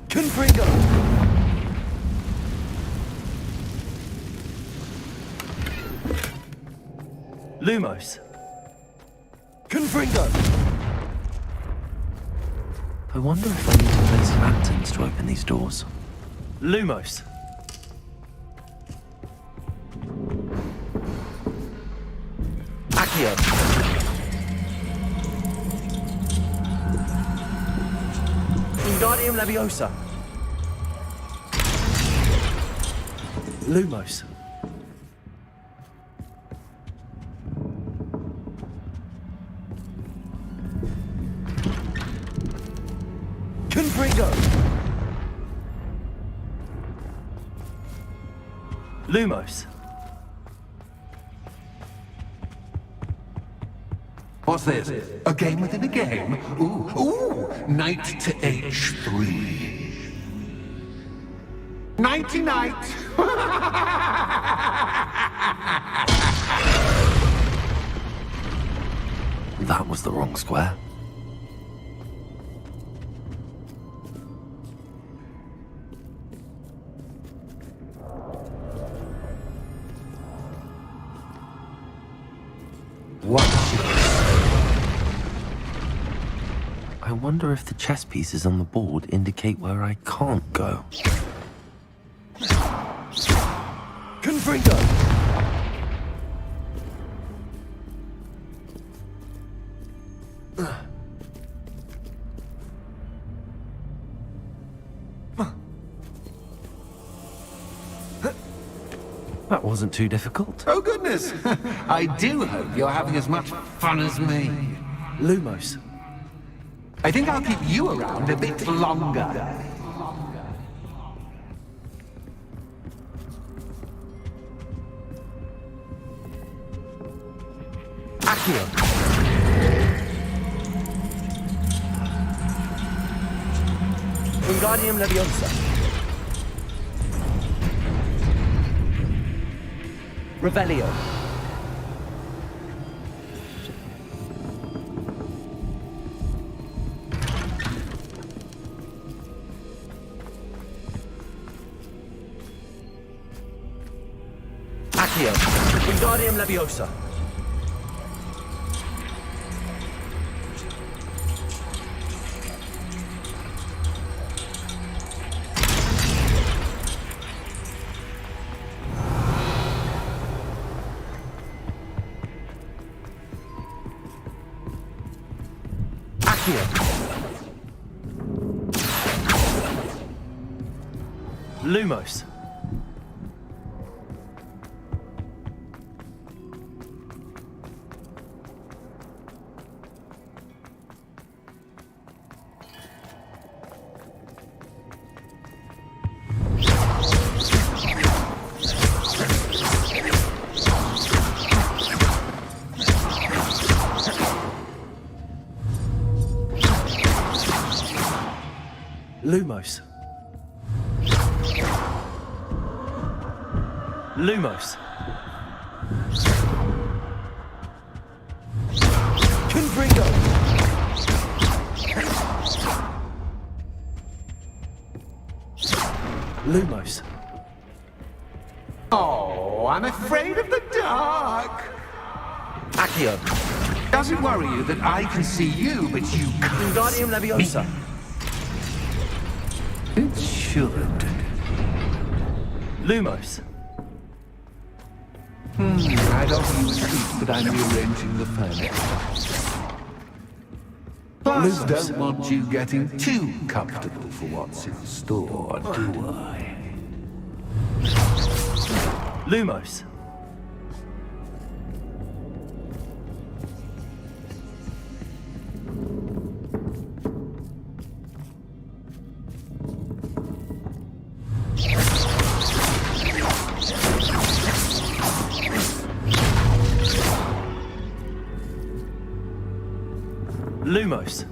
Confringo. Lumos. Confringo. I wonder if I need to place lanterns to open these doors. Lumos. Accio. Wingardium Leviosa. Lumos. Confringo. Lumos. What's this? A game within a game? Ooh, knight to H3. Nighty-night. That was the wrong square. What? I wonder if the chess pieces on the board indicate where I can't go. Confringo! That wasn't too difficult. Oh, goodness. I do hope you're having as much fun as me. Lumos. I think I'll keep you around a bit longer. Accio. Wingardium Leviosa. Revelio. Accio. Wingardium Leviosa. Lumos. Lumos. Lumos. Confringo. Lumos. Oh, I'm afraid of the dark. Accio. Does it worry you that I can see you, but you can't? Wingardium Leviosa. It should. Lumos. I don't think you were asleep, but I'm rearranging the furniture. Plus, don't want you getting too comfortable for what's in store, do I? Lumos. Lumos.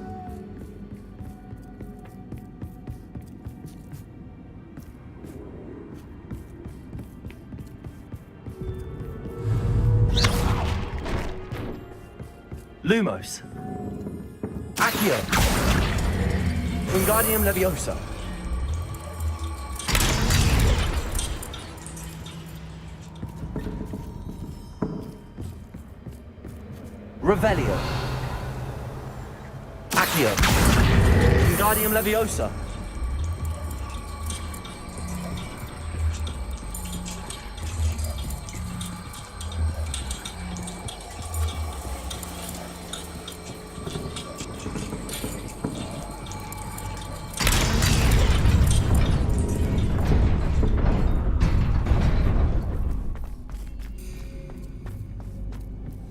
Lumos. Accio. Wingardium Leviosa. Revelio. Accio. Wingardium Leviosa.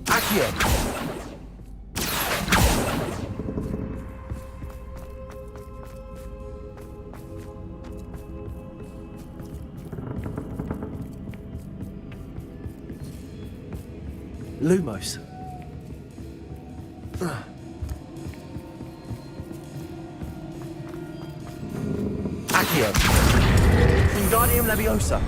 Accio. Lumos. Accio. Wingardium Leviosa.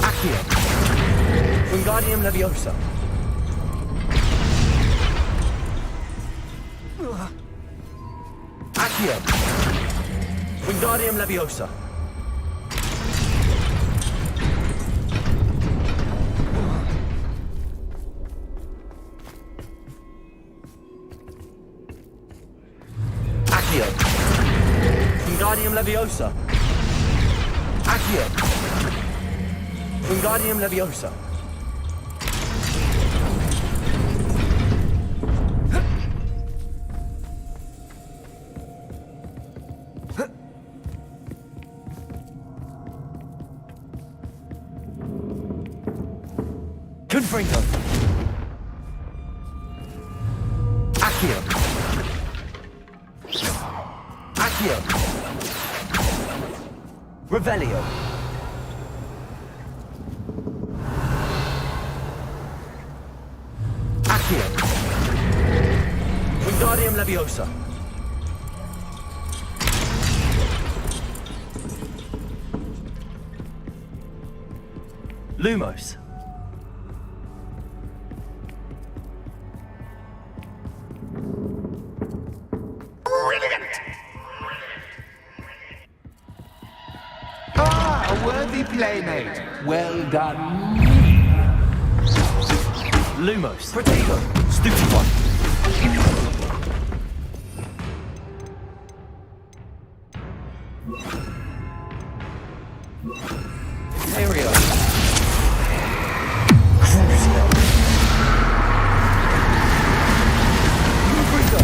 Accio. Wingardium Leviosa. Accio. Wingardium Leviosa. Accio. Wingardium Leviosa. Accio. Wingardium Leviosa. Confringo. Accio. Accio. Revelio. Accio. Wingardium Leviosa. Lumos. Ah, a worthy playmate. Well done. Lumos. Protego. Stupefy. Aria. Crucio. Confringo.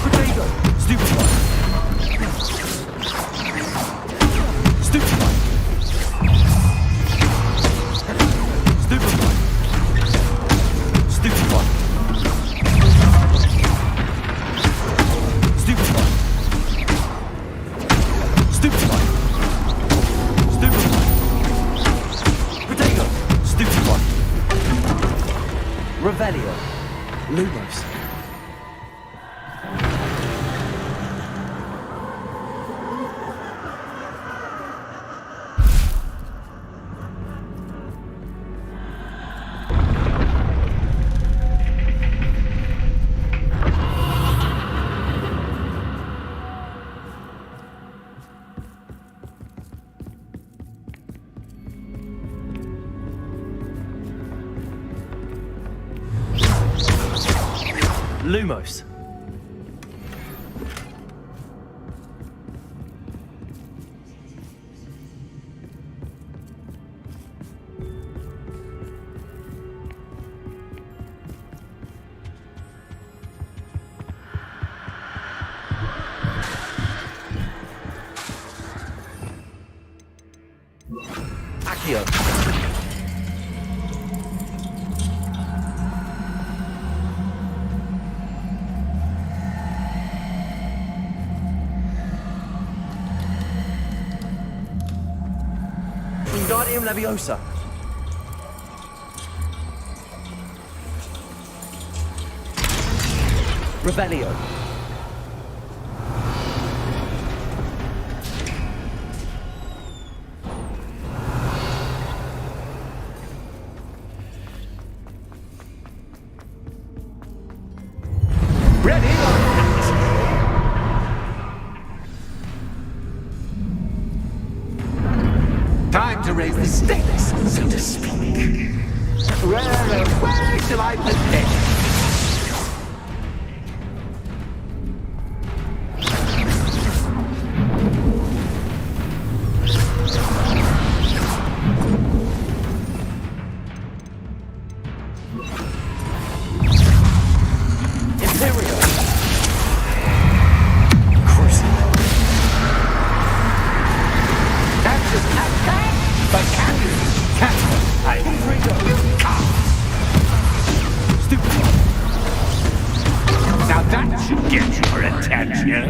Protego. Stupefy. Stupefy. Stupefy. Stupefy. Stupefy. Stupefy. Stupefy. Protego. Stupefy. Revelio. Lumos. Lumos. Accio. Wingardium Leviosa. Revelio. Ready? Time to raise the stakes, so to speak. Where shall I begin? Imperial. Crucio. That's just but can you? Can I? Confringo. You can't. Now that should get your attention.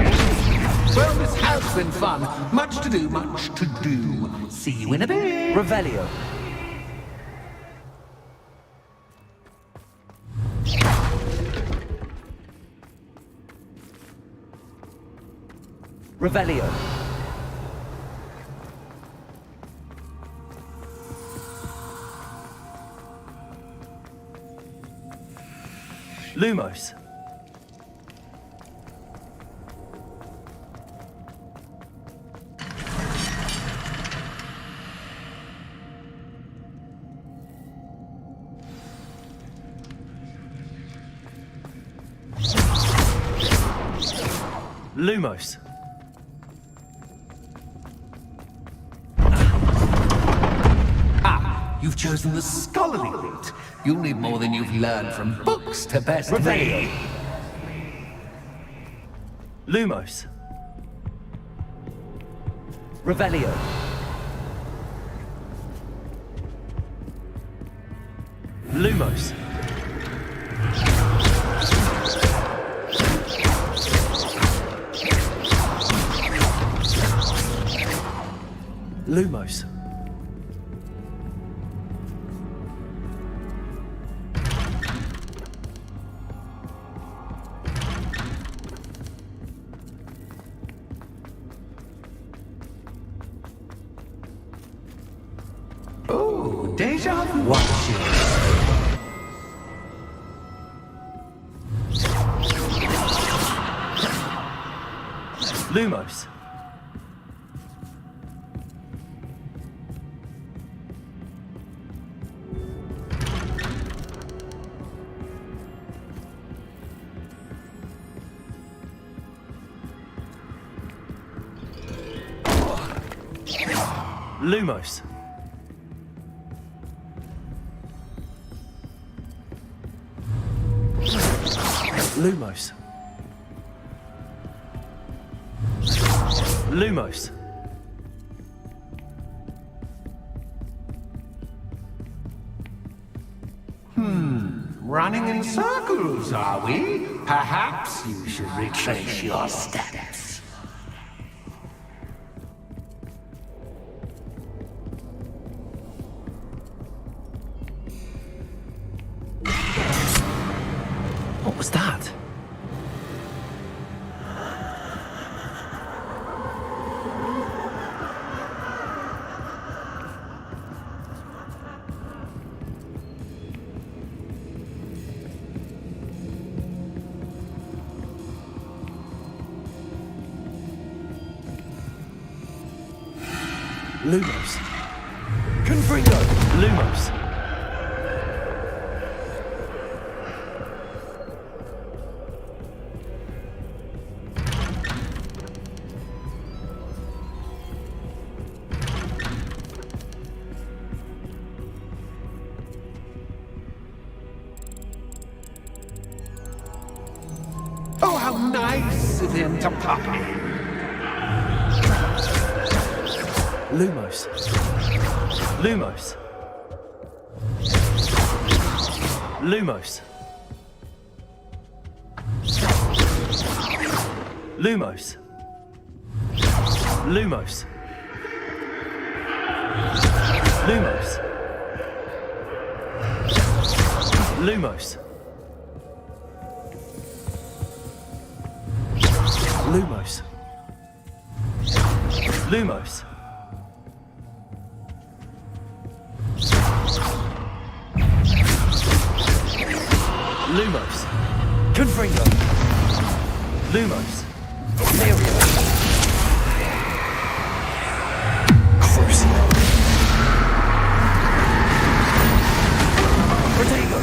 Well, this has been fun. Much to do, much to do. See you in a bit. Revelio. Revelio. Lumos. Lumos. Ah, you've chosen the scholarly route. You'll need more than you've learned from books to best me. Lumos. Revelio. Lumos. Lumos. Oh, deja vu. Watching. Lumos. Lumos. Lumos. Lumos. Running in circles, are we? Perhaps you should retrace your steps. What was that? Lumos. Confringo. Lumos. Oh, how nice of him to pop in. Lumos. Lumos. Lumos. Lumos. Lumos. Lumos. Lumos. Lumos. Lumos. Lumos. Confringo. Lumos. Mario. Crucible. Protego.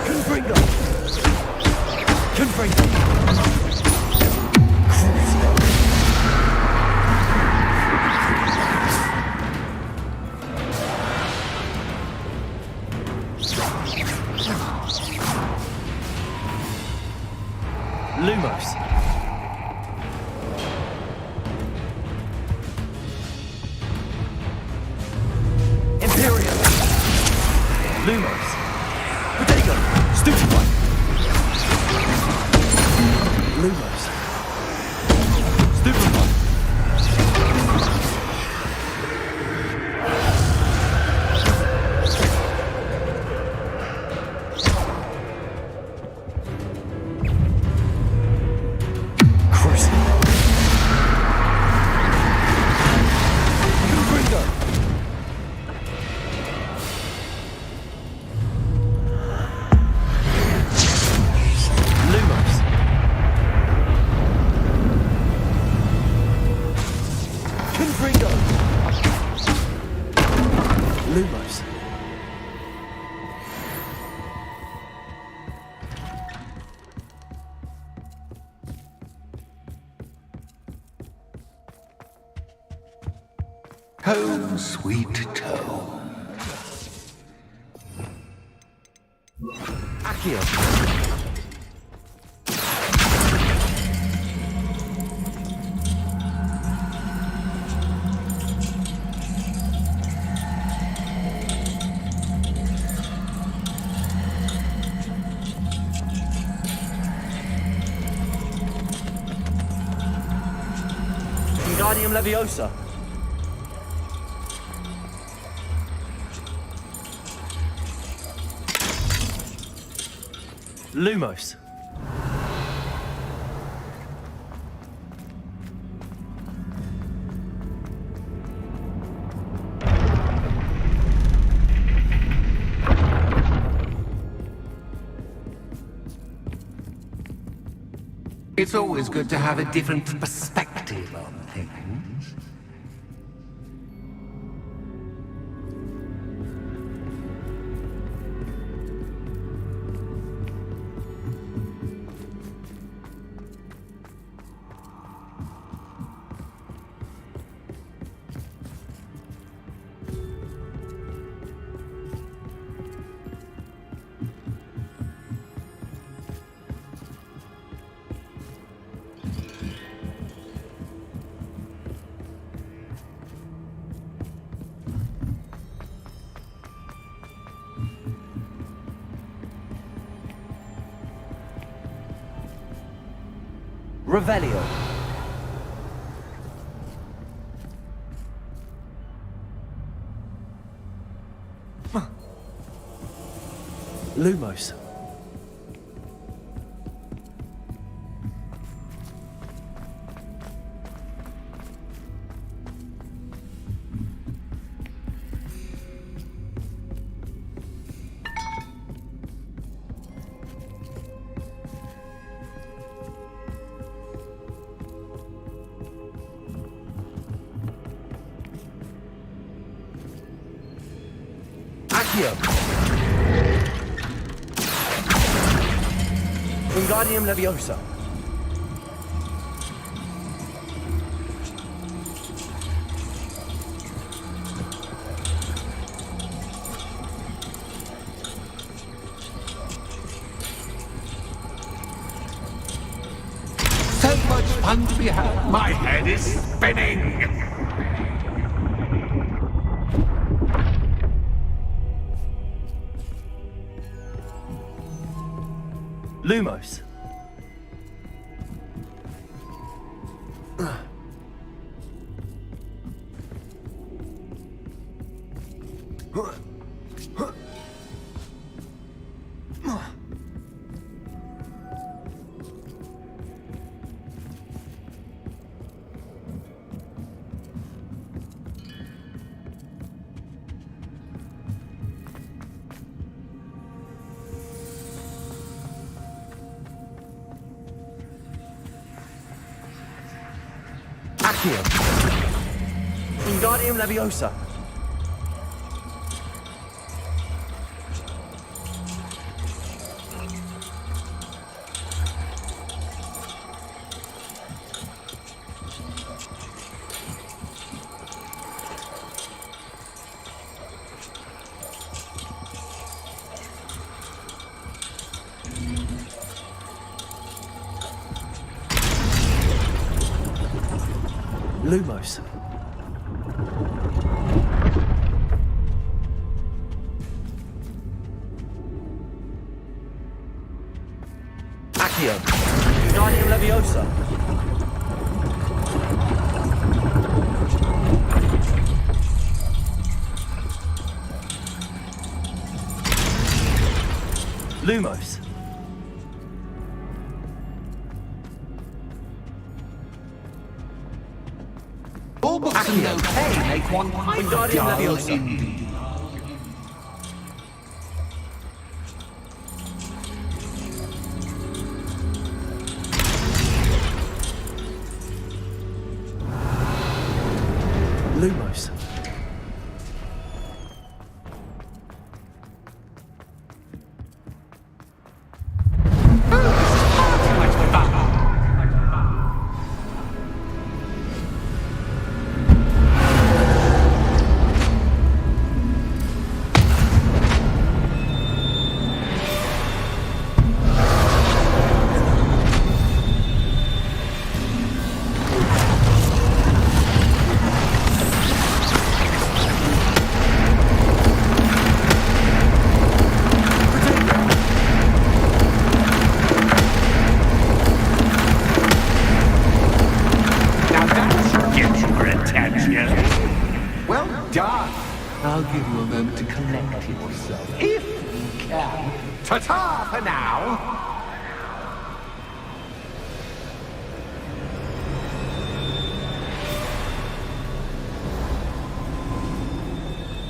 Confringo. Confringo. Lumos. Home sweet home. Accio. Wingardium Leviosa. Lumos. It's always good to have a different perspective on things. Revelio. Lumos. Accio. Wingardium Leviosa. So much fun to be had. My head is spinning. Lumos. Accio. Wingardium Leviosa. Lumos. Accio. Wingardium Leviosa. Lumos. All books and no pay make one quite Wingardium dull Leviosa. indeed. Lumos. give you a moment to collect yourself, if you can. Ta-ta for now!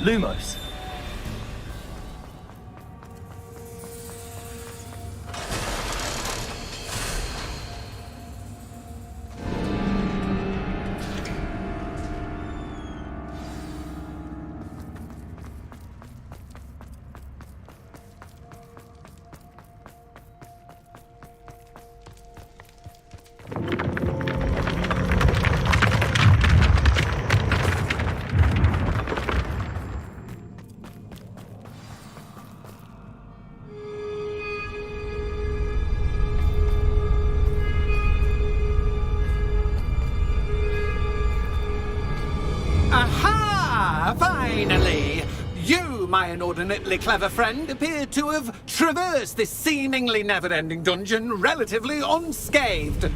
Lumos. Aha! Finally! You, my inordinately clever friend, appear to have traversed this seemingly never-ending dungeon relatively unscathed.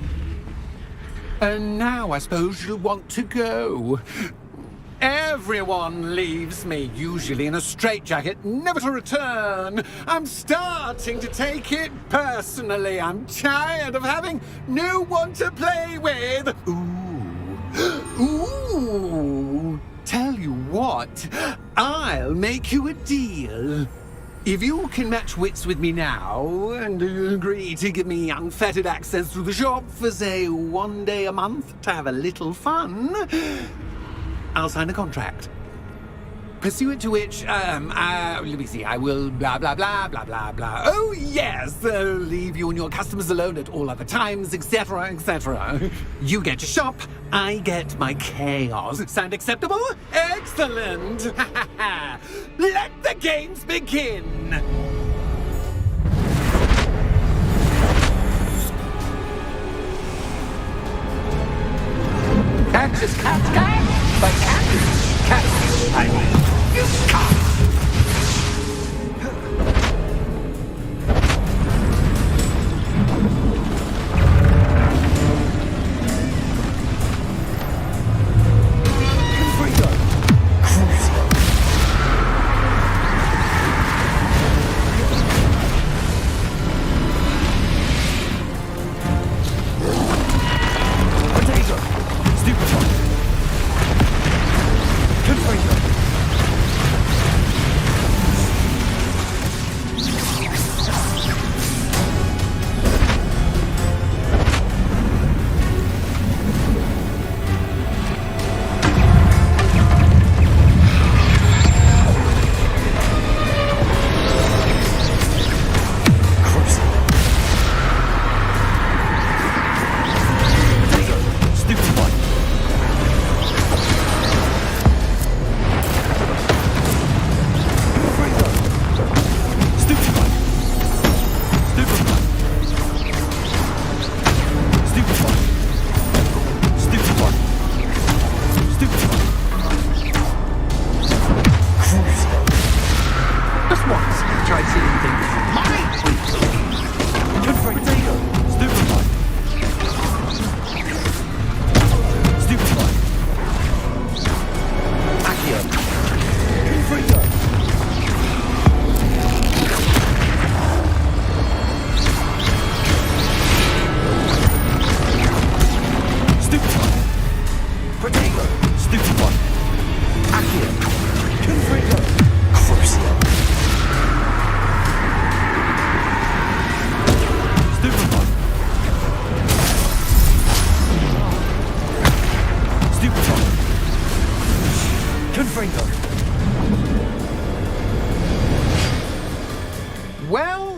And now I suppose you'll want to go. Everyone leaves me, usually in a straitjacket, never to return. I'm starting to take it personally. I'm tired of having no one to play with. Ooh. Tell you what, I'll make you a deal. If you can match wits with me now and agree to give me unfettered access to the shop for, say, 1 day a month to have a little fun, I'll sign a contract. Pursuant to which, let me see, I will blah, blah, blah, blah, blah, blah. Oh, yes, leave you and your customers alone at all other times, etc., etc. You get your shop, I get my chaos. Sound acceptable? Excellent! Let the games begin! Catch is catch, but catch, I mean, you can't.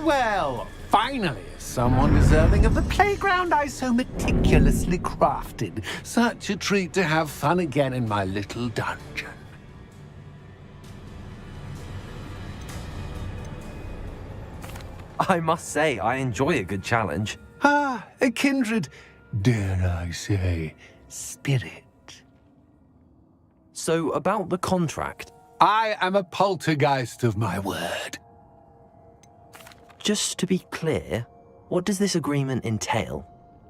Well, finally, someone deserving of the playground I so meticulously crafted. Such a treat to have fun again in my little dungeon. I must say, I enjoy a good challenge. Ah, a kindred, dare I say, spirit. So, about the contract. I am a poltergeist of my word. Just to be clear, what does this agreement entail,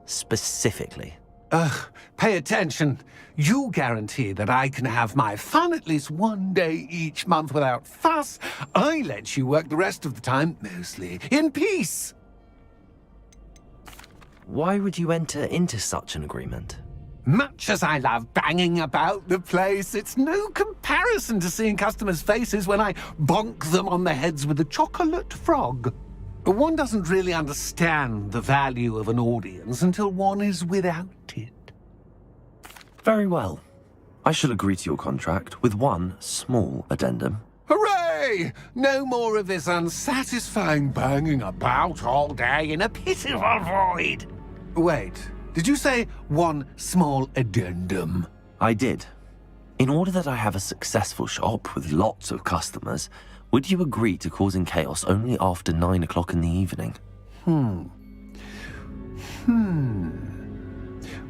specifically? Ugh, pay attention. You guarantee that I can have my fun at least one day each month without fuss. I let you work the rest of the time, mostly in peace. Why would you enter into such an agreement? Much as I love banging about the place, it's no comparison to seeing customers' faces when I bonk them on the heads with a chocolate frog. One doesn't really understand the value of an audience until one is without it. Very well. I shall agree to your contract with one small addendum. Hooray! No more of this unsatisfying banging about all day in a pitiful void. Wait, did you say one small addendum? I did. In order that I have a successful shop with lots of customers, would you agree to causing chaos only after 9 o'clock in the evening?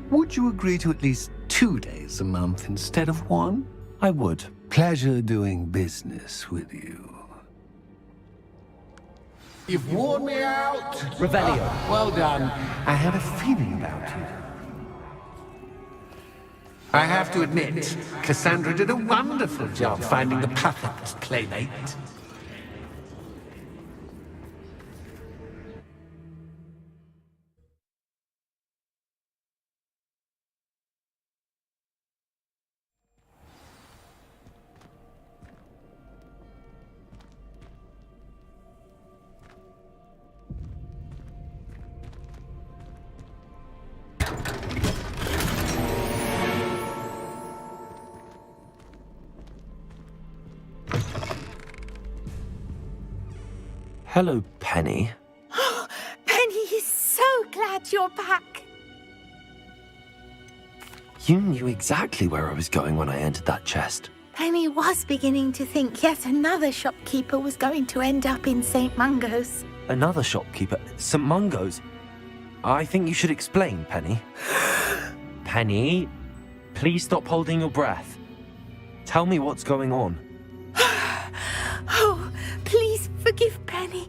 Would you agree to at least 2 days a month instead of one? I would. Pleasure doing business with you. You've worn me out. Revelio. Well done. I had a feeling about you. I have to admit, Cassandra did a wonderful job finding the perfect playmate. Hello, Penny. Penny is so glad you're back. You knew exactly where I was going when I entered that chest. Penny was beginning to think yet another shopkeeper was going to end up in St. Mungo's. Another shopkeeper, St. Mungo's. I think you should explain, Penny. Penny, please stop holding your breath. Tell me what's going on. Oh, please forgive Penny.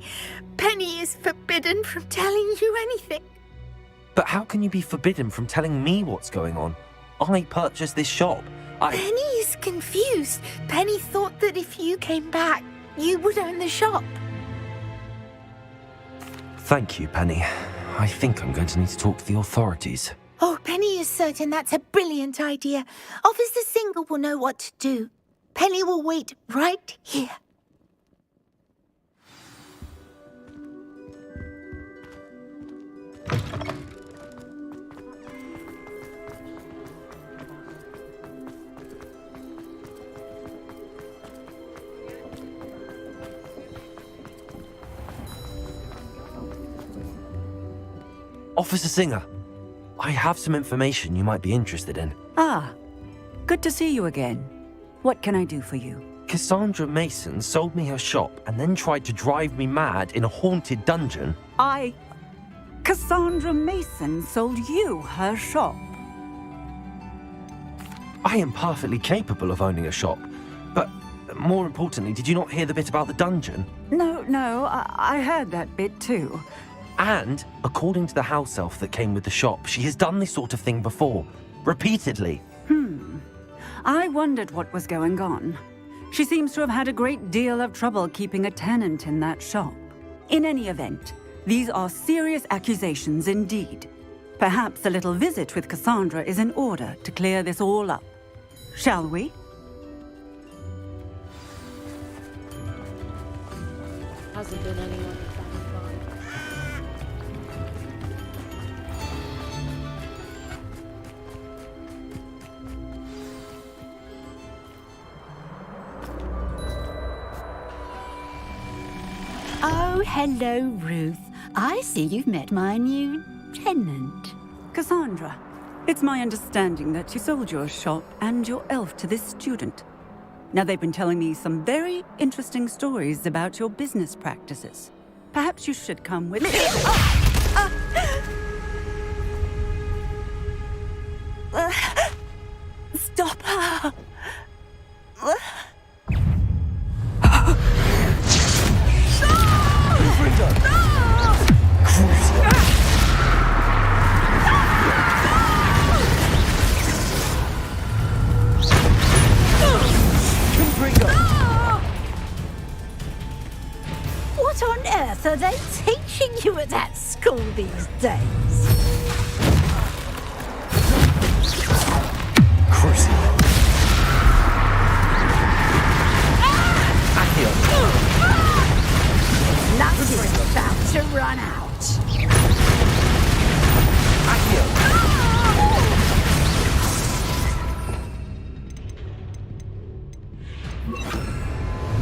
Penny is forbidden from telling you anything. But how can you be forbidden from telling me what's going on? I purchased this shop. Penny is confused. Penny thought that if you came back, you would own the shop. Thank you, Penny. I think I'm going to need to talk to the authorities. Oh, Penny is certain that's a brilliant idea. Officer Singer will know what to do. Penny will wait right here. Officer Singer, I have some information you might be interested in. Ah, good to see you again. What can I do for you? Cassandra Mason sold me her shop and then tried to drive me mad in a haunted dungeon. Cassandra Mason sold you her shop? I am perfectly capable of owning a shop, but more importantly, did you not hear the bit about the dungeon? No, I heard that bit too. And, according to the house elf that came with the shop, she has done this sort of thing before, repeatedly. I wondered what was going on. She seems to have had a great deal of trouble keeping a tenant in that shop. In any event, these are serious accusations indeed. Perhaps a little visit with Cassandra is in order to clear this all up. Shall we? Hasn't been anyone. Oh, hello, Ruth. I see you've met my new tenant. Cassandra, it's my understanding that you sold your shop and your elf to this student. Now, they've been telling me some very interesting stories about your business practices. Perhaps you should come with me. Stop her! all these days. Crucible. Accio. Nothing's about to run out. Accio.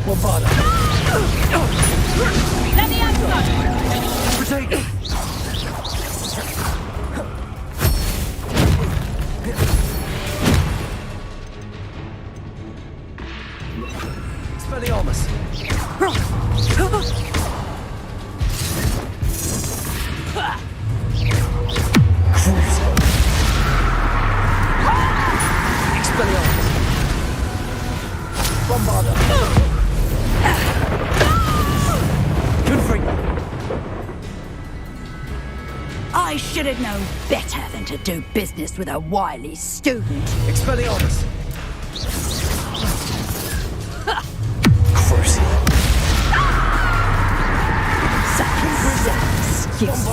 Bombarda. Let me have some. Potato. Expelliarmus. Expelliarmus. Bombarda. Confringo. I should have known better than to do business with a wily student. Expelliarmus. Crucible. Excuse me.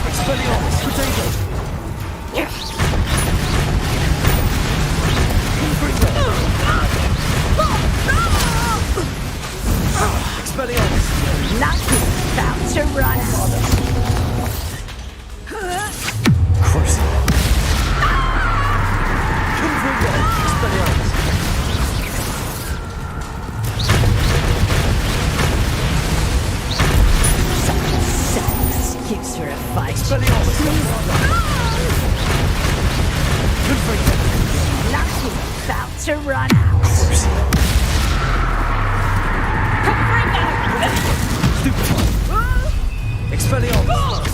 Expelliarmus. Potato. Expelliarmus. Nothing's about to run out. Crucible. Confringo. Expelliarmus. Excuse for a fight. Expelliarmus. Confringo. Nothing's about to run out. Expelliarmus.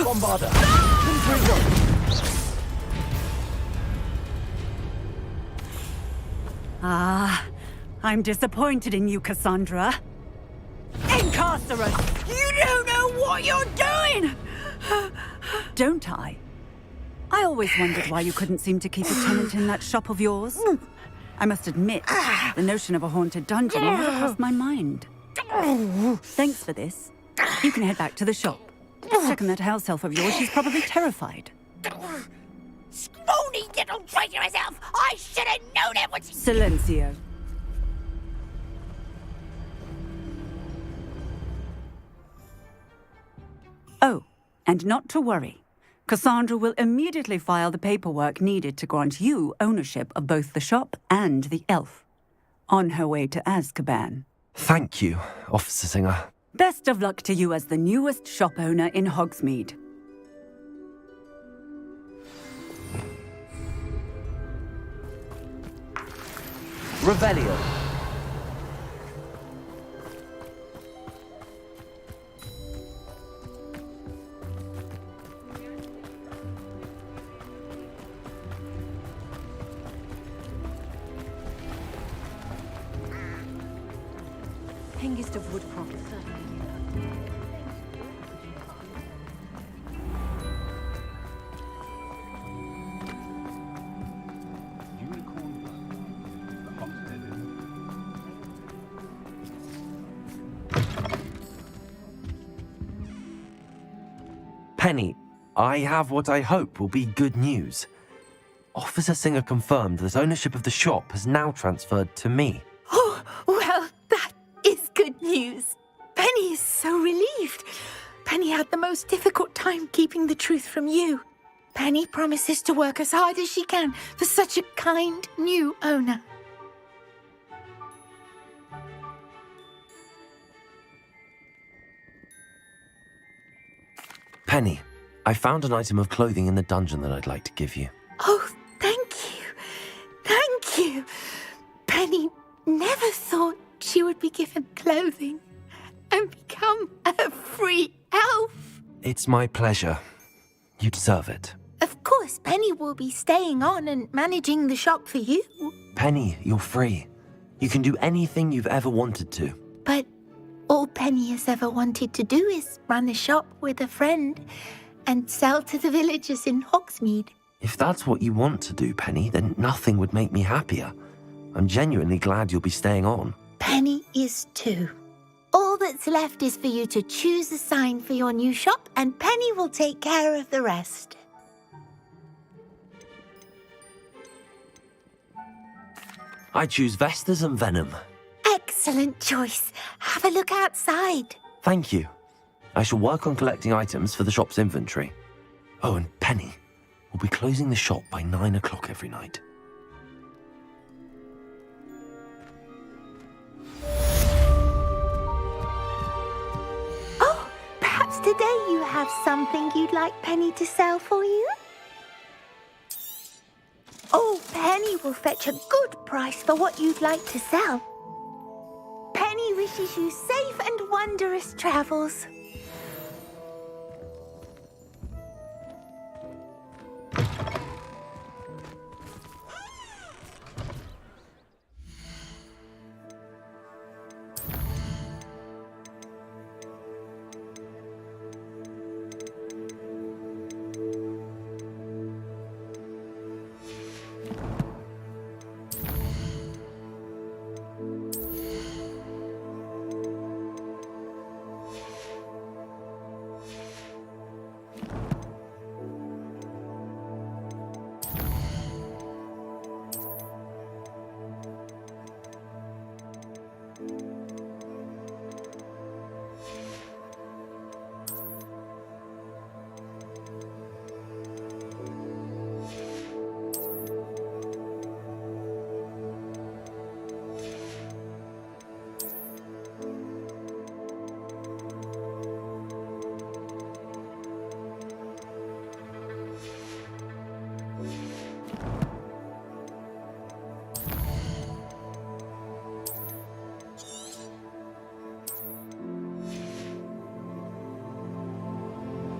Bombarda. Confringo. Ah, I'm disappointed in you, Cassandra. Incarcerate! You don't know what you're doing! Don't I? I always wondered why you couldn't seem to keep a tenant in that shop of yours. I must admit, the notion of a haunted dungeon never crossed my mind. Thanks for this. You can head back to the shop. Check on that house elf of yours. She's probably terrified. Scrawny little traitorous elf! I should have known it was... Silencio. Oh, and not to worry. Cassandra will immediately file the paperwork needed to grant you ownership of both the shop and the elf. On her way to Azkaban. Thank you, Officer Singer. Best of luck to you as the newest shop owner in Hogsmeade. Revelio. Hengist of Woodcroft. Penny, I have what I hope will be good news. Officer Singer confirmed that ownership of the shop has now transferred to me. Oh, well, that is good news. Penny is so relieved. Penny had the most difficult time keeping the truth from you. Penny promises to work as hard as she can for such a kind new owner. Penny, I found an item of clothing in the dungeon that I'd like to give you. Oh, thank you. Thank you. Penny never thought she would be given clothing and become a free elf. It's my pleasure. You deserve it. Of course, Penny will be staying on and managing the shop for you. Penny, you're free. You can do anything you've ever wanted to. But all Penny has ever wanted to do is run a shop with a friend and sell to the villagers in Hogsmeade. If that's what you want to do, Penny, then nothing would make me happier. I'm genuinely glad you'll be staying on. Penny is too. All that's left is for you to choose a sign for your new shop, and Penny will take care of the rest. I choose Vestas and Venom. Excellent choice. Have a look outside. Thank you. I shall work on collecting items for the shop's inventory. Oh, and Penny, we'll be closing the shop by 9 o'clock every night. Oh, perhaps today you have something you'd like Penny to sell for you? Oh, Penny will fetch a good price for what you'd like to sell. Penny wishes you safe and wondrous travels.